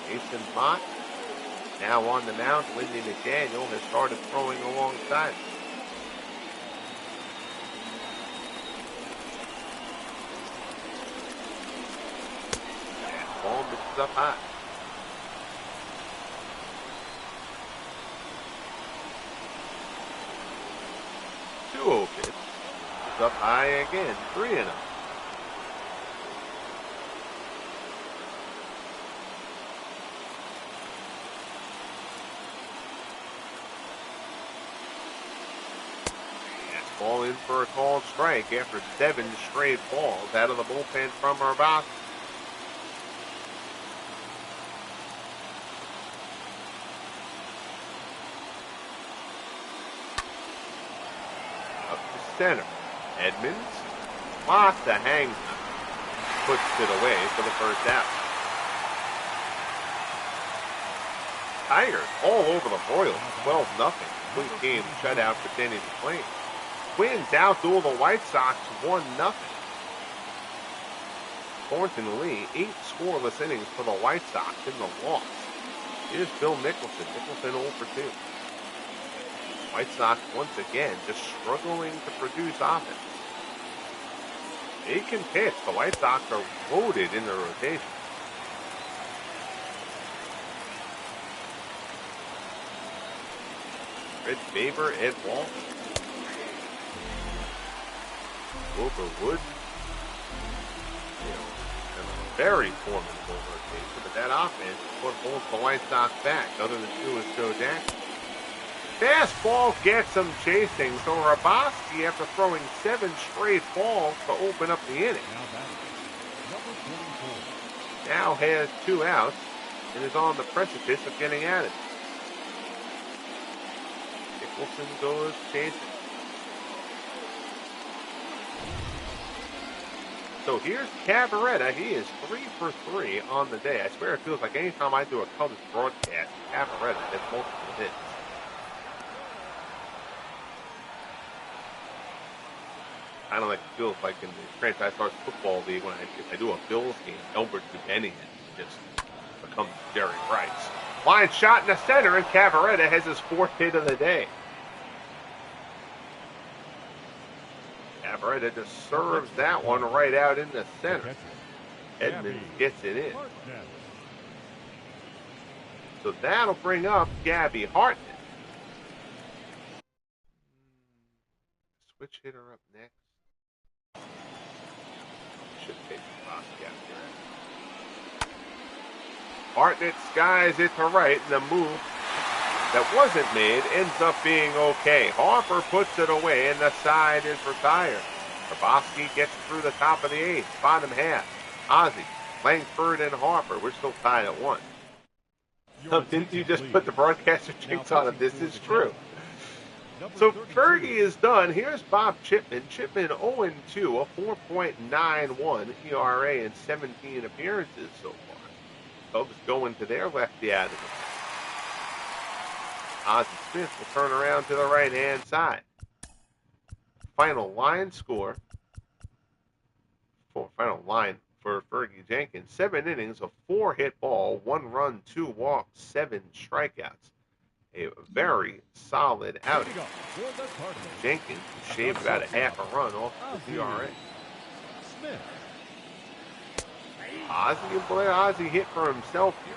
Mason Mott now on the mound. Lindy McDaniel has started throwing alongside. Ball misses up high. Two-0 pitch. Up high again, 3-0. Ball in for a called strike after 7 straight balls out of the bullpen from Hrabosky. Up to center. Edmonds lost the hang, puts it away for the first out. Tigers all over the Royals, 12-0. Complete game shutout for Denny McClain. Twins outduel the White Sox 1-0. Thornton Lee, 8 scoreless innings for the White Sox in the loss. Here's Bill Nicholson. Nicholson 0 for 2. White Sox once again just struggling to produce offense. They can pitch. The White Sox are loaded in their rotation. Fred Faber, Ed Walsh, Wilbur Wood. A very formidable rotation, but that offense holds the White Sox back, other than two is Joe Jackson. Fastball gets them chasing, so Raboski, after throwing 7 straight balls to open up the inning, now has 2 outs and is on the precipice of getting at it. Nicholson goes chasing. So here's Cavaretta. He is 3 for 3 on the day. I swear it feels like anytime I do a Cubs broadcast, Cavaretta has multiple hits. Kind of like it feels like in the Franchise Stars Football League when if I do a Bills game, Elbert Dubenian just becomes Jerry Rice. Line shot in the center, and Cavaretta has his 4th hit of the day. Cavaretta just serves that one right out in the center. Edmonds gets it in. So that'll bring up Gabby Hartnett. Switch hitter up next. Should take the box gap here. Hartnett skies it to right, and the move that wasn't made ends up being okay. Harper puts it away, and the side is retired. Raboski gets through the top of the 8th, bottom half. Ozzie, Langford, and Harper. We're still tied at 1. Didn't you just put the broadcaster jinx on it? This is true. So Fergie is done. Here's Bob Chipman. Chipman 0-2, a 4.91 ERA in 17 appearances so far. Cubs going to their lefty out of it. Ozzie Smith will turn around to the right-hand side. Final line for Fergie Jenkins. 7 innings, a 4-hit ball, 1 run, 2 walks, 7 strikeouts. A very solid outing. Jenkins shaved about a half a run off the ERA. Ozzie hit for himself here.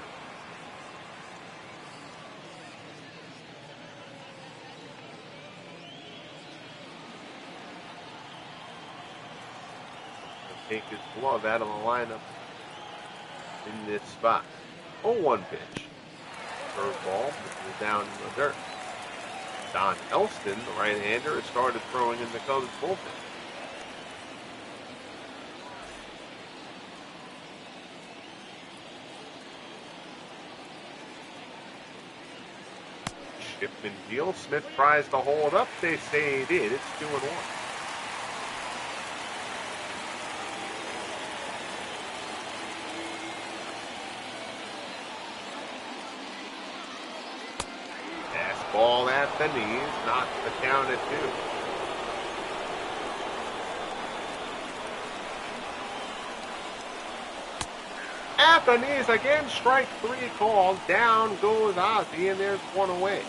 Take his glove out of the lineup in this spot. 0-1 pitch. Curveball is down in the dirt. Don Elston, the right-hander, has started throwing in the Cubs bullpen. Chipman deal. Smith tries to hold up. They say he did. It's 2-1. Ball at the knees, knocks the count at 2. At the knees again, strike 3 called. Down goes Ozzie, and there's 1 away.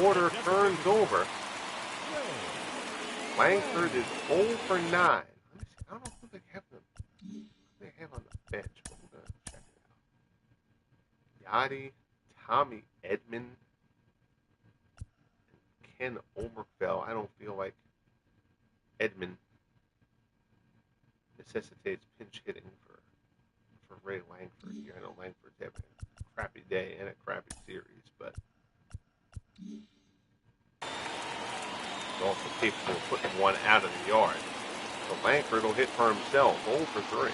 Order turns over. Langford is 0 for 9. I don't know who they have on the bench, but we're going to check it out. Yachty, Tommy Edman, and Ken Oberfell. I don't feel like Edman necessitates pinch hitting for Ray Langford here. I know Langford's having a crappy day and a crappy series, but he's also capable of putting one out of the yard. So Langford will hit for himself, 0 for 3.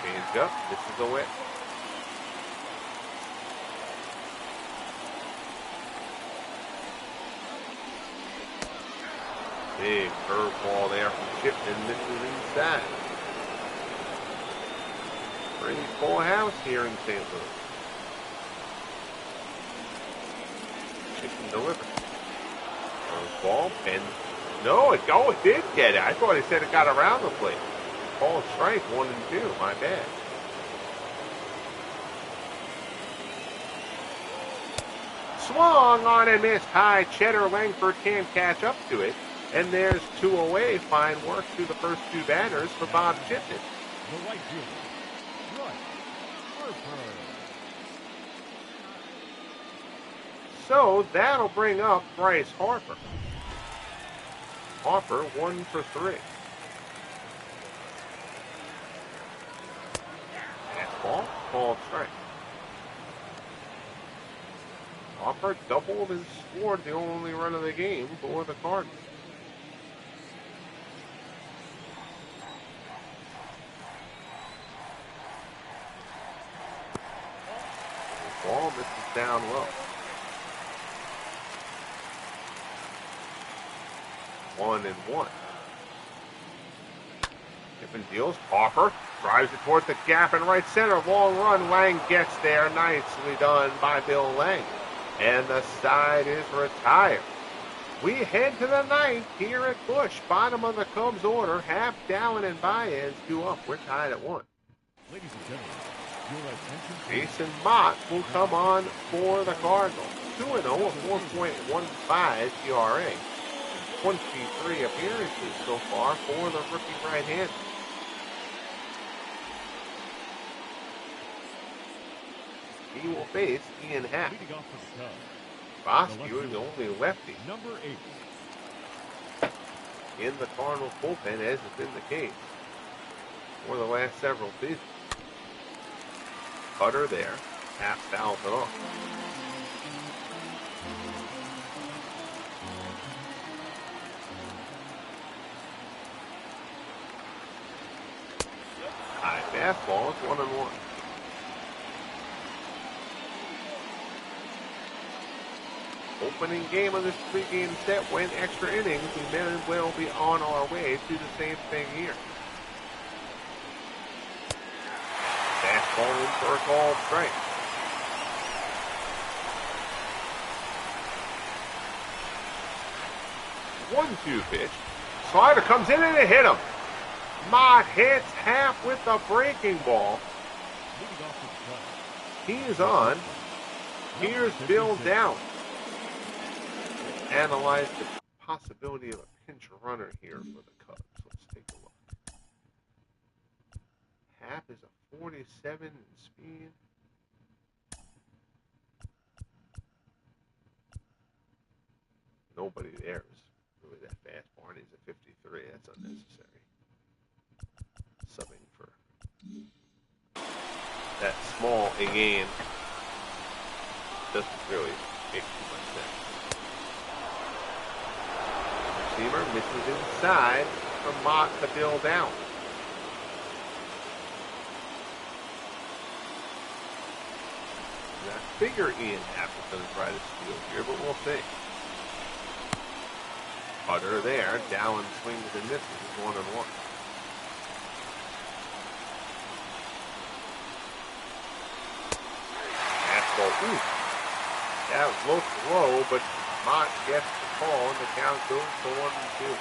Change up, this is away. Big curveball there from Chipman, misses inside. Pretty full house here in St. Louis. Chipman delivered. Curveball, and no, it did get it. I thought he said it got around the plate. Ball strike, 1 and 2. My bad. Swung on and missed high. Cheddar Langford can't catch up to it. And there's 2 away. Fine work through the first 2 batters for Bob Chipman. The right fielder, Bryce Harper. So that'll bring up Bryce Harper. Harper 1 for 3. Fastball, called strike. Harper doubled and scored the only run of the game for the Cardinals. The ball misses down low. 1-1. Gibbon deals. Harper drives it towards the gap in right center. Long run. Lang gets there. Nicely done by Bill Lang. And the side is retired. We head to the 9th here at Busch. Bottom of the Cubs order. Happ, Dowling, and Baez due up. We're tied at 1. Ladies and gentlemen, your attention. Jason Mott will come on for the Cardinals. 2-0, a 4.15 ERA. 23 appearances so far for the rookie right-hander. He will face Ian Happ. Leading off for the Cubs, Bosque is the only lefty number 8. in the Cardinals bullpen, as has been the case for the last several seasons. Cutter there. Happ fouls it off. High fastball, it's 1-1. Opening game of this pregame set went extra innings. We may well be on our way to the same thing here. Fastball in for a called strike. One-two pitch. Slider comes in and it hit him. Mott hits Happ with the breaking ball. Leading off for the Cubs, He is on. Here's Bill Dowling. Analyze the possibility of a pinch runner here for the Cubs. Let's take a look. Happ is a 47 in speed. Nobody there is really that fast. Barney's a 53. That's unnecessary. Subbing for that small a game doesn't really make too much sense. Receiver misses inside from Mott to Bill Dowling. I figure Ian Happ is going to try to steal here, but we'll see. Cutter there. Dowling swings and misses. 1-1. Fastball. Ooh. That looks low, but Mott gets the call, and the count goes to 1-2.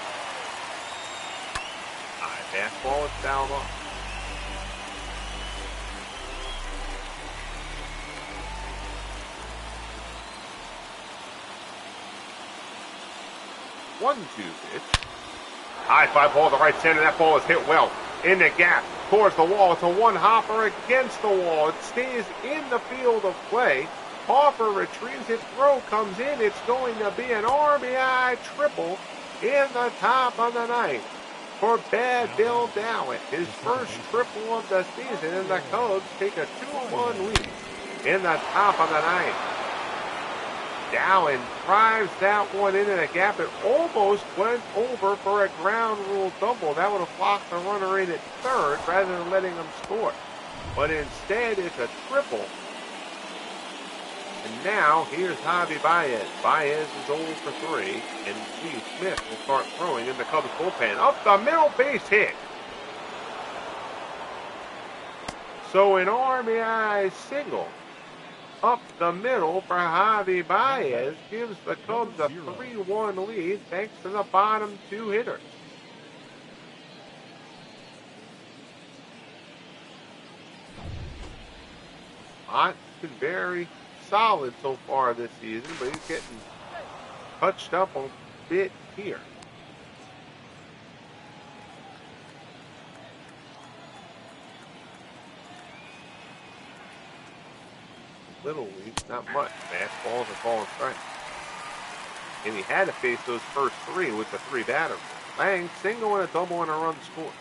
High fastball is fouled off. One-two pitch. High fly ball to right center. That ball is hit well in the gap towards the wall. It's a one-hopper against the wall. It stays in the field of play. Harper retrieves it. Throw comes in. It's going to be an RBI triple in the top of the 9th for Bad Bill Dowling. His first triple of the season, and the Cubs take a 2-1 lead in the top of the 9th. Dowling drives that one into the gap. It almost went over for a ground rule double. That would have locked the runner in at third rather than letting him score. But instead, it's a triple. And now, here's Javi Baez. Baez is 0 for 3, and Steve Smith will start throwing in the Cubs bullpen. Up the middle, base hit. So an RBI single up the middle for Javi Baez gives the Cubs a 3-1 lead thanks to the bottom 2 hitters. Mott's been very solid so far this season, but he's getting touched up a bit here. Little leagues, not much. Fastballs are calling strikes. And he had to face those first three with the three batters. Lang, single and a double and a run scored.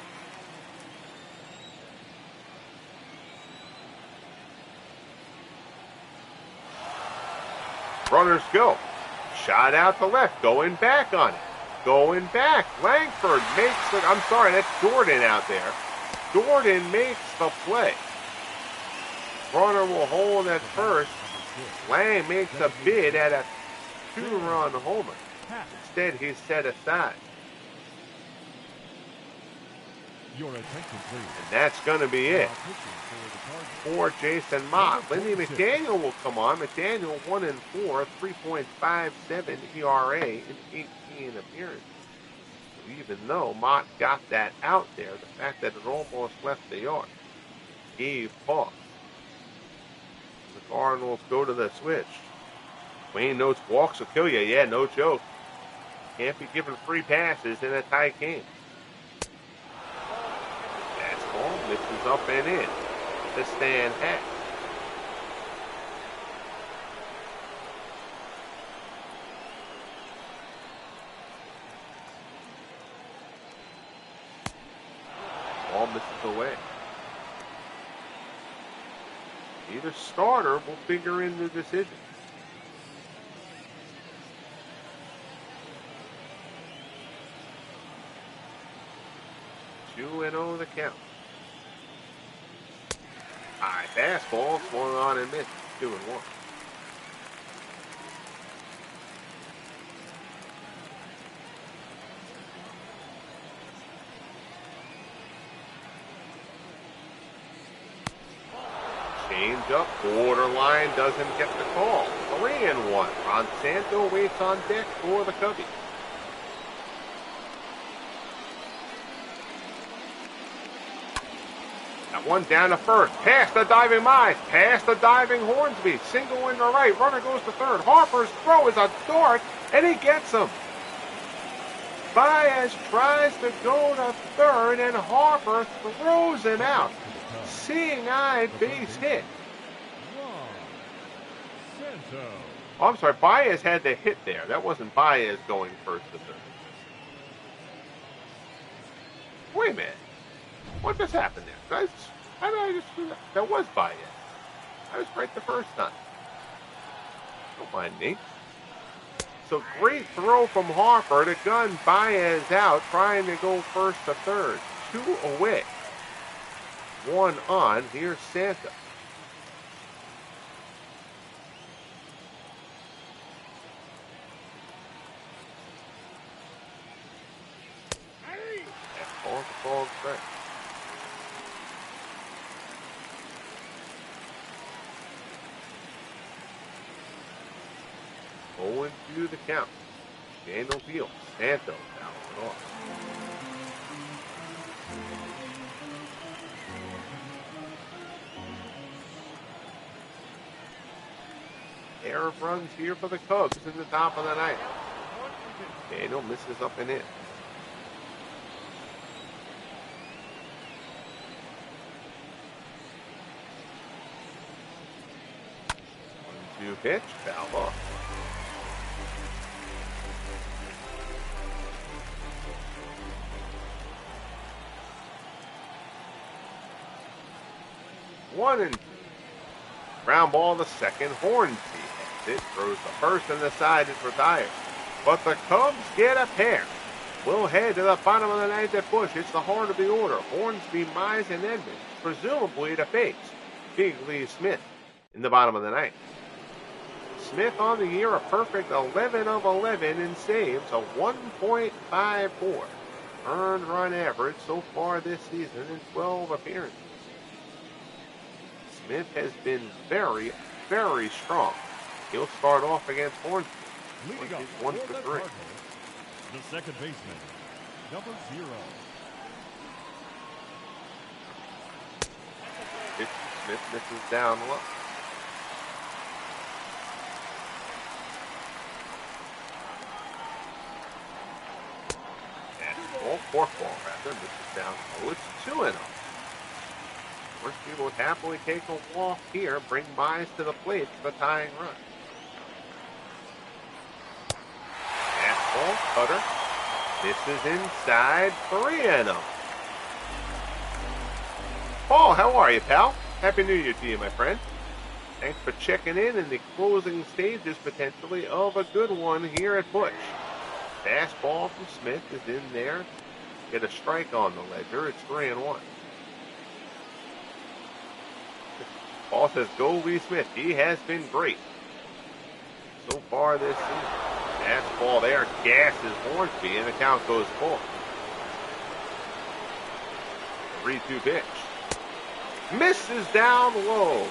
Runners go. Shot out to left. Going back on it. Going back. Langford makes the... I'm sorry, that's Jordan out there. Jordan makes the play. Runner will hold at first. Lang makes a bid at a 2-run homer. Instead, he's set aside. Your attention, please. And that's going to be it for Jason Mott. Lindy McDaniel will come on. McDaniel 1-4, 3.57 ERA in 18 appearances. So even though Mott got that out there, the fact that it almost left the yard gave pause. The Cardinals go to the switch. Wayne notes walks will kill you. Yeah, no joke. Can't be giving free passes in a tight game. Fastball misses up and in to Stan Hack. Ball misses away. Either starter will figure in the decision. 2-0 the count. High fastball, swung on and missed. 2-1. Change up, borderline, doesn't get the call. 3-1. Monsanto waits on deck for the Cubbies. That one down to first. Past the diving Mize. Past the diving Hornsby. Single in the right. Runner goes to third. Harper's throw is a dart, and he gets him. Baez tries to go to third, and Harper throws him out. Seeing-eyed base hit. Oh, I'm sorry. Baez had the hit there. That wasn't Baez going first to third. Wait a minute. What just happened there? How did I just screw that? That was Baez. I was right the first time. Don't mind me. So great throw from Harper to gun Baez out, trying to go first to third. 2 away. 1 on. Here's Santa. That's ball strike. Going to the count. Daniel Beal. Santo fouls it off. Pair of runs here for the Cubs in the top of the ninth. Daniel misses up and in. 1-2 pitch, foul off. One and two. Ground ball to second. Hornsby hits it. Throws the first and the side is retired. But the Cubs get a pair. We'll head to the bottom of the ninth at Busch. It's the heart of the order. Hornsby, Mize, and Edmonds. Presumably to face Big Lee Smith in the bottom of the ninth. Smith on the year a perfect 11 of 11 in saves, a 1.54 earned run average so far this season in 12 appearances. Smith has been very, very strong. He'll start off against Hornsby. He's 1 for 3. The second baseman, number 0. Smith misses down low. forkball rather. This is down low. It's 2-0. Orange would happily take a walk here, bring Mize to the plate for the tying run. Fastball, cutter. This is inside, 3-0. Paul, how are you, pal? Happy New Year to you, my friend. Thanks for checking in the closing stages, potentially, of a good one here at Busch. Fastball from Smith is in there. Get a strike on the ledger. It's 3-1. Paul says, go Lee Smith. He has been great so far this season. Fastball there, gasses Hornsby, and the count goes full. 3-2 pitch. Misses down low.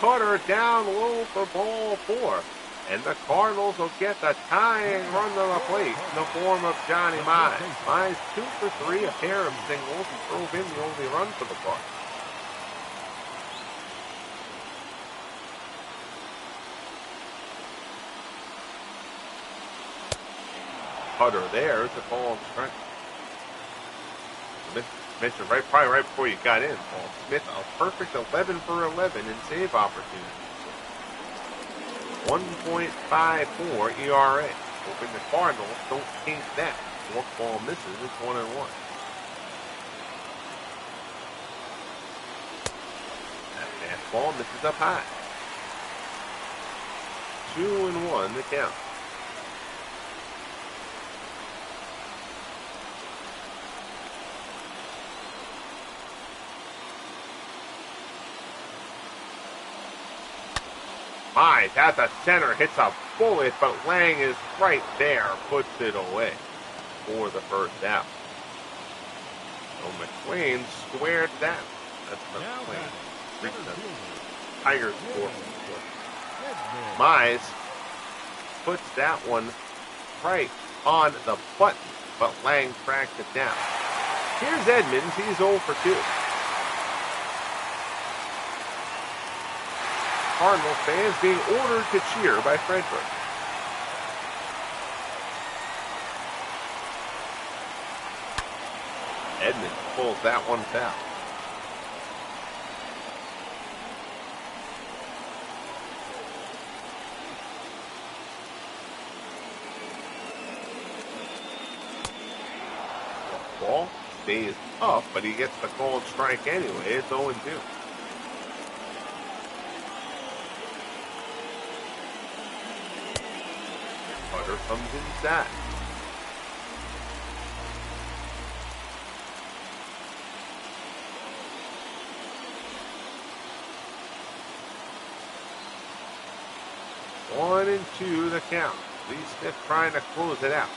Cutter down low for ball 4. And the Cardinals will get the tying run to the plate in the form of Johnny Mize. Mize 2 for 3, a pair of singles, and drove in the only run for the Cardinals. Cutter there. It's a ball and strike. Mentioned probably right before you got in, Paul. Smith, a perfect 11 for 11 in save opportunities. 1.54 ERA. Hoping the Cardinals don't taint that. Forkball misses. It's 1-1. That fastball misses up high. 2-1 the count. Mize at the center, hits a bullet, but Lang is right there, puts it away for the first out. So McLean squared that. That's McLean. Tigers score. Mize puts that one right on the button, but Lang tracked it down. Here's Edmonds. He's 0 for 2. Cardinals fans being ordered to cheer by Frederick. Edmonds pulls that one foul. Ball stays up, but he gets the called strike anyway. It's 0-2. Cutter comes inside. One and 2 the count. Lee Smith trying to close it out.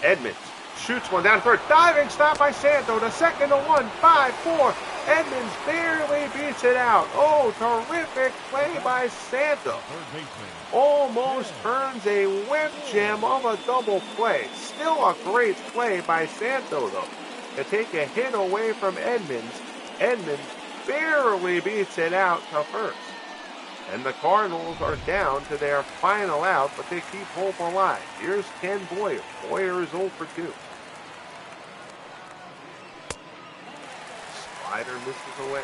Edmonds shoots one down third. Diving stop by Santo. The second to 1. 5-4. Edmonds barely beats it out. Oh, terrific play by Santo. Almost turns a whip gem of a double play. Still a great play by Santo, though, to take a hit away from Edmonds. Edmonds barely beats it out to first. And the Cardinals are down to their final out, but they keep hope alive. Here's Ken Boyer. Boyer is 0 for 2. Slider misses away.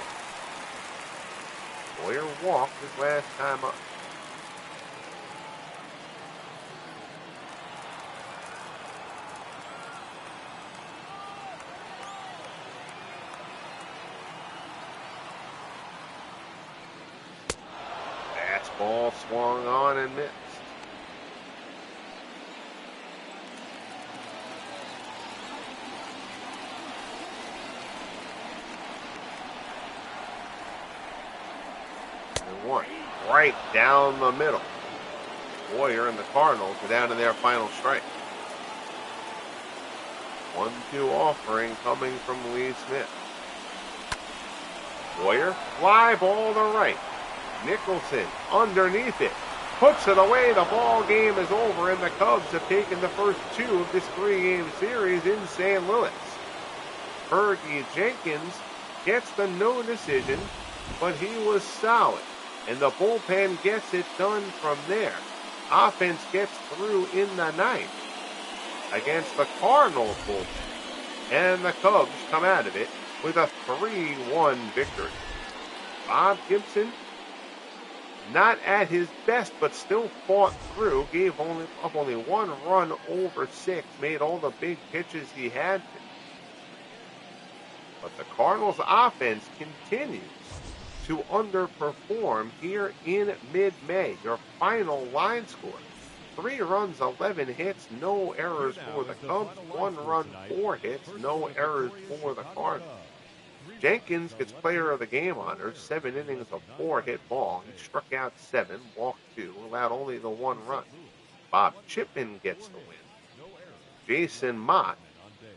Boyer walked his last time up. Fastball swung on and missed. And one right down the middle. Boyer and the Cardinals are down to their final strike. 1-2 offering coming from Lee Smith. Boyer, fly ball to right. Nicholson underneath it. Puts it away. The ball game is over, and the Cubs have taken the first 2 of this 3-game series in St. Louis. Fergie Jenkins gets the no decision, but he was solid, and the bullpen gets it done from there. Offense gets through in the 9th against the Cardinals bullpen, And the Cubs come out of it with a 3-1 victory. Bob Gibson, not at his best, but still fought through, gave only 1 run over 6, made all the big pitches he had to. But the Cardinals offense continues to underperform here in mid-May. Your final line score: 3 runs, 11 hits, no errors for the Cubs. 1 run, 4 hits, no errors for the Cardinals. Jenkins gets player of the game honors, 7 innings of 4-hit ball. He struck out 7, walked 2, allowed only the 1 run. Bob Chipman gets the win. Jason Mott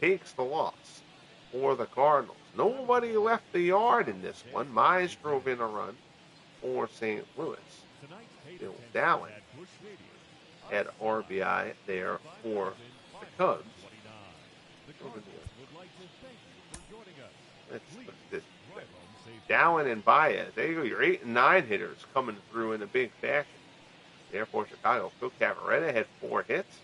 takes the loss for the Cardinals. Nobody left the yard in this one. Mize drove in a run for St. Louis. Bill Dallin had RBI there for the Cubs. Let's look at this. Dallin and Baez. There you go. Your 8 and 9 hitters coming through in a big fashion. Therefore, Chicago. Phil Cavarretta had 4 hits.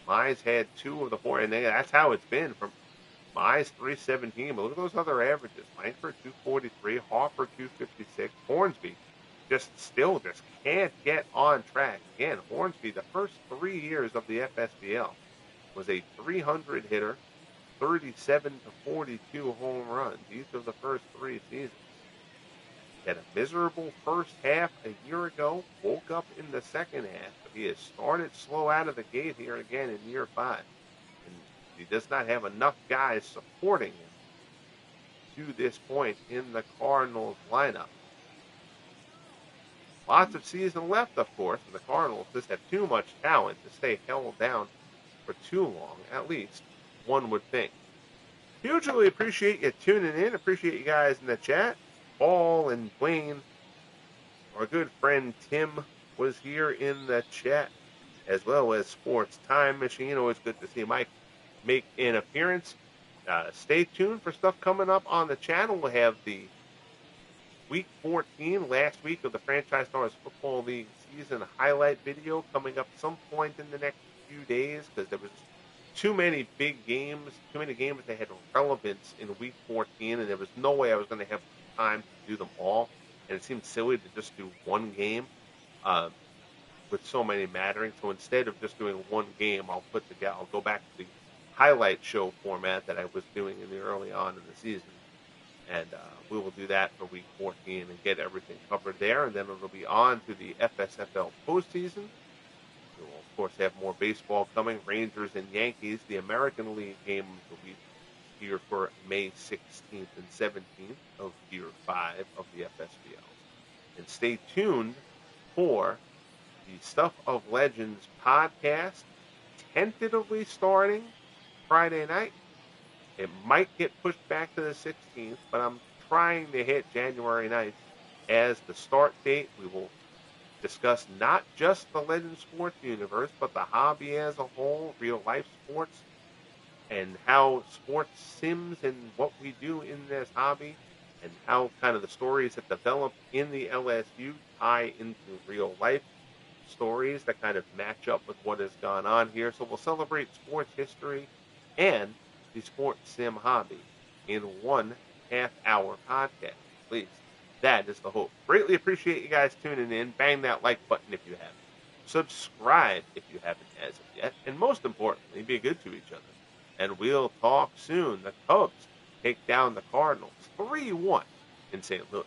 Mize had 2 of the 4, and that's how it's been from Mize 317. But look at those other averages: Langford 243, Hoffer 256, Hornsby just can't get on track. Again, Hornsby, the first 3 years of the FSBL, was a 300 hitter, 37 to 42 home runs. These are the first 3 seasons. He had a miserable first half a year ago, woke up in the second half, but he has started slow out of the gate here again in year 5. And he does not have enough guys supporting him to this point in the Cardinals lineup. Lots of season left, of course, and the Cardinals just have too much talent to stay held down for too long, at least one would think. Hugely appreciate you tuning in. Appreciate you guys in the chat. Paul and Wayne. Our good friend Tim was here in the chat, as well as Sports Time Machine. Always good to see Mike make an appearance. Stay tuned for stuff coming up on the channel. We'll have the Week 14, last week of the Franchise Stars Football League season highlight video coming up some point in the next few days, because there was too many big games, too many games that had relevance in Week 14, and there was no way I was going to have time to do them all. And it seemed silly to just do one game with so many mattering. So instead of just doing one game, I'll go back to the highlight show format that I was doing in the early on in the season. And we will do that for Week 14 and get everything covered there. And then it'll be on to the FSFL postseason. We will, of course, have more baseball coming. Rangers and Yankees. The American League games will be here for May 16th and 17th of Year 5 of the FSBL. And stay tuned for the Stuff of Legends podcast, tentatively starting Friday night. It might get pushed back to the 16th, but I'm trying to hit January 9th as the start date. We will discuss not just the Legend Sports universe, but the hobby as a whole, real-life sports, and how sports sims and what we do in this hobby, and how kind of the stories that develop in the LSU tie into real-life stories that kind of match up with what has gone on here. So we'll celebrate sports history and the sports sim hobby in 1 half-hour podcast, at least. That is the hope. Greatly appreciate you guys tuning in. Bang that like button if you haven't. Subscribe if you haven't as of yet. And most importantly, be good to each other. And we'll talk soon. The Cubs take down the Cardinals 3-1 in St. Louis.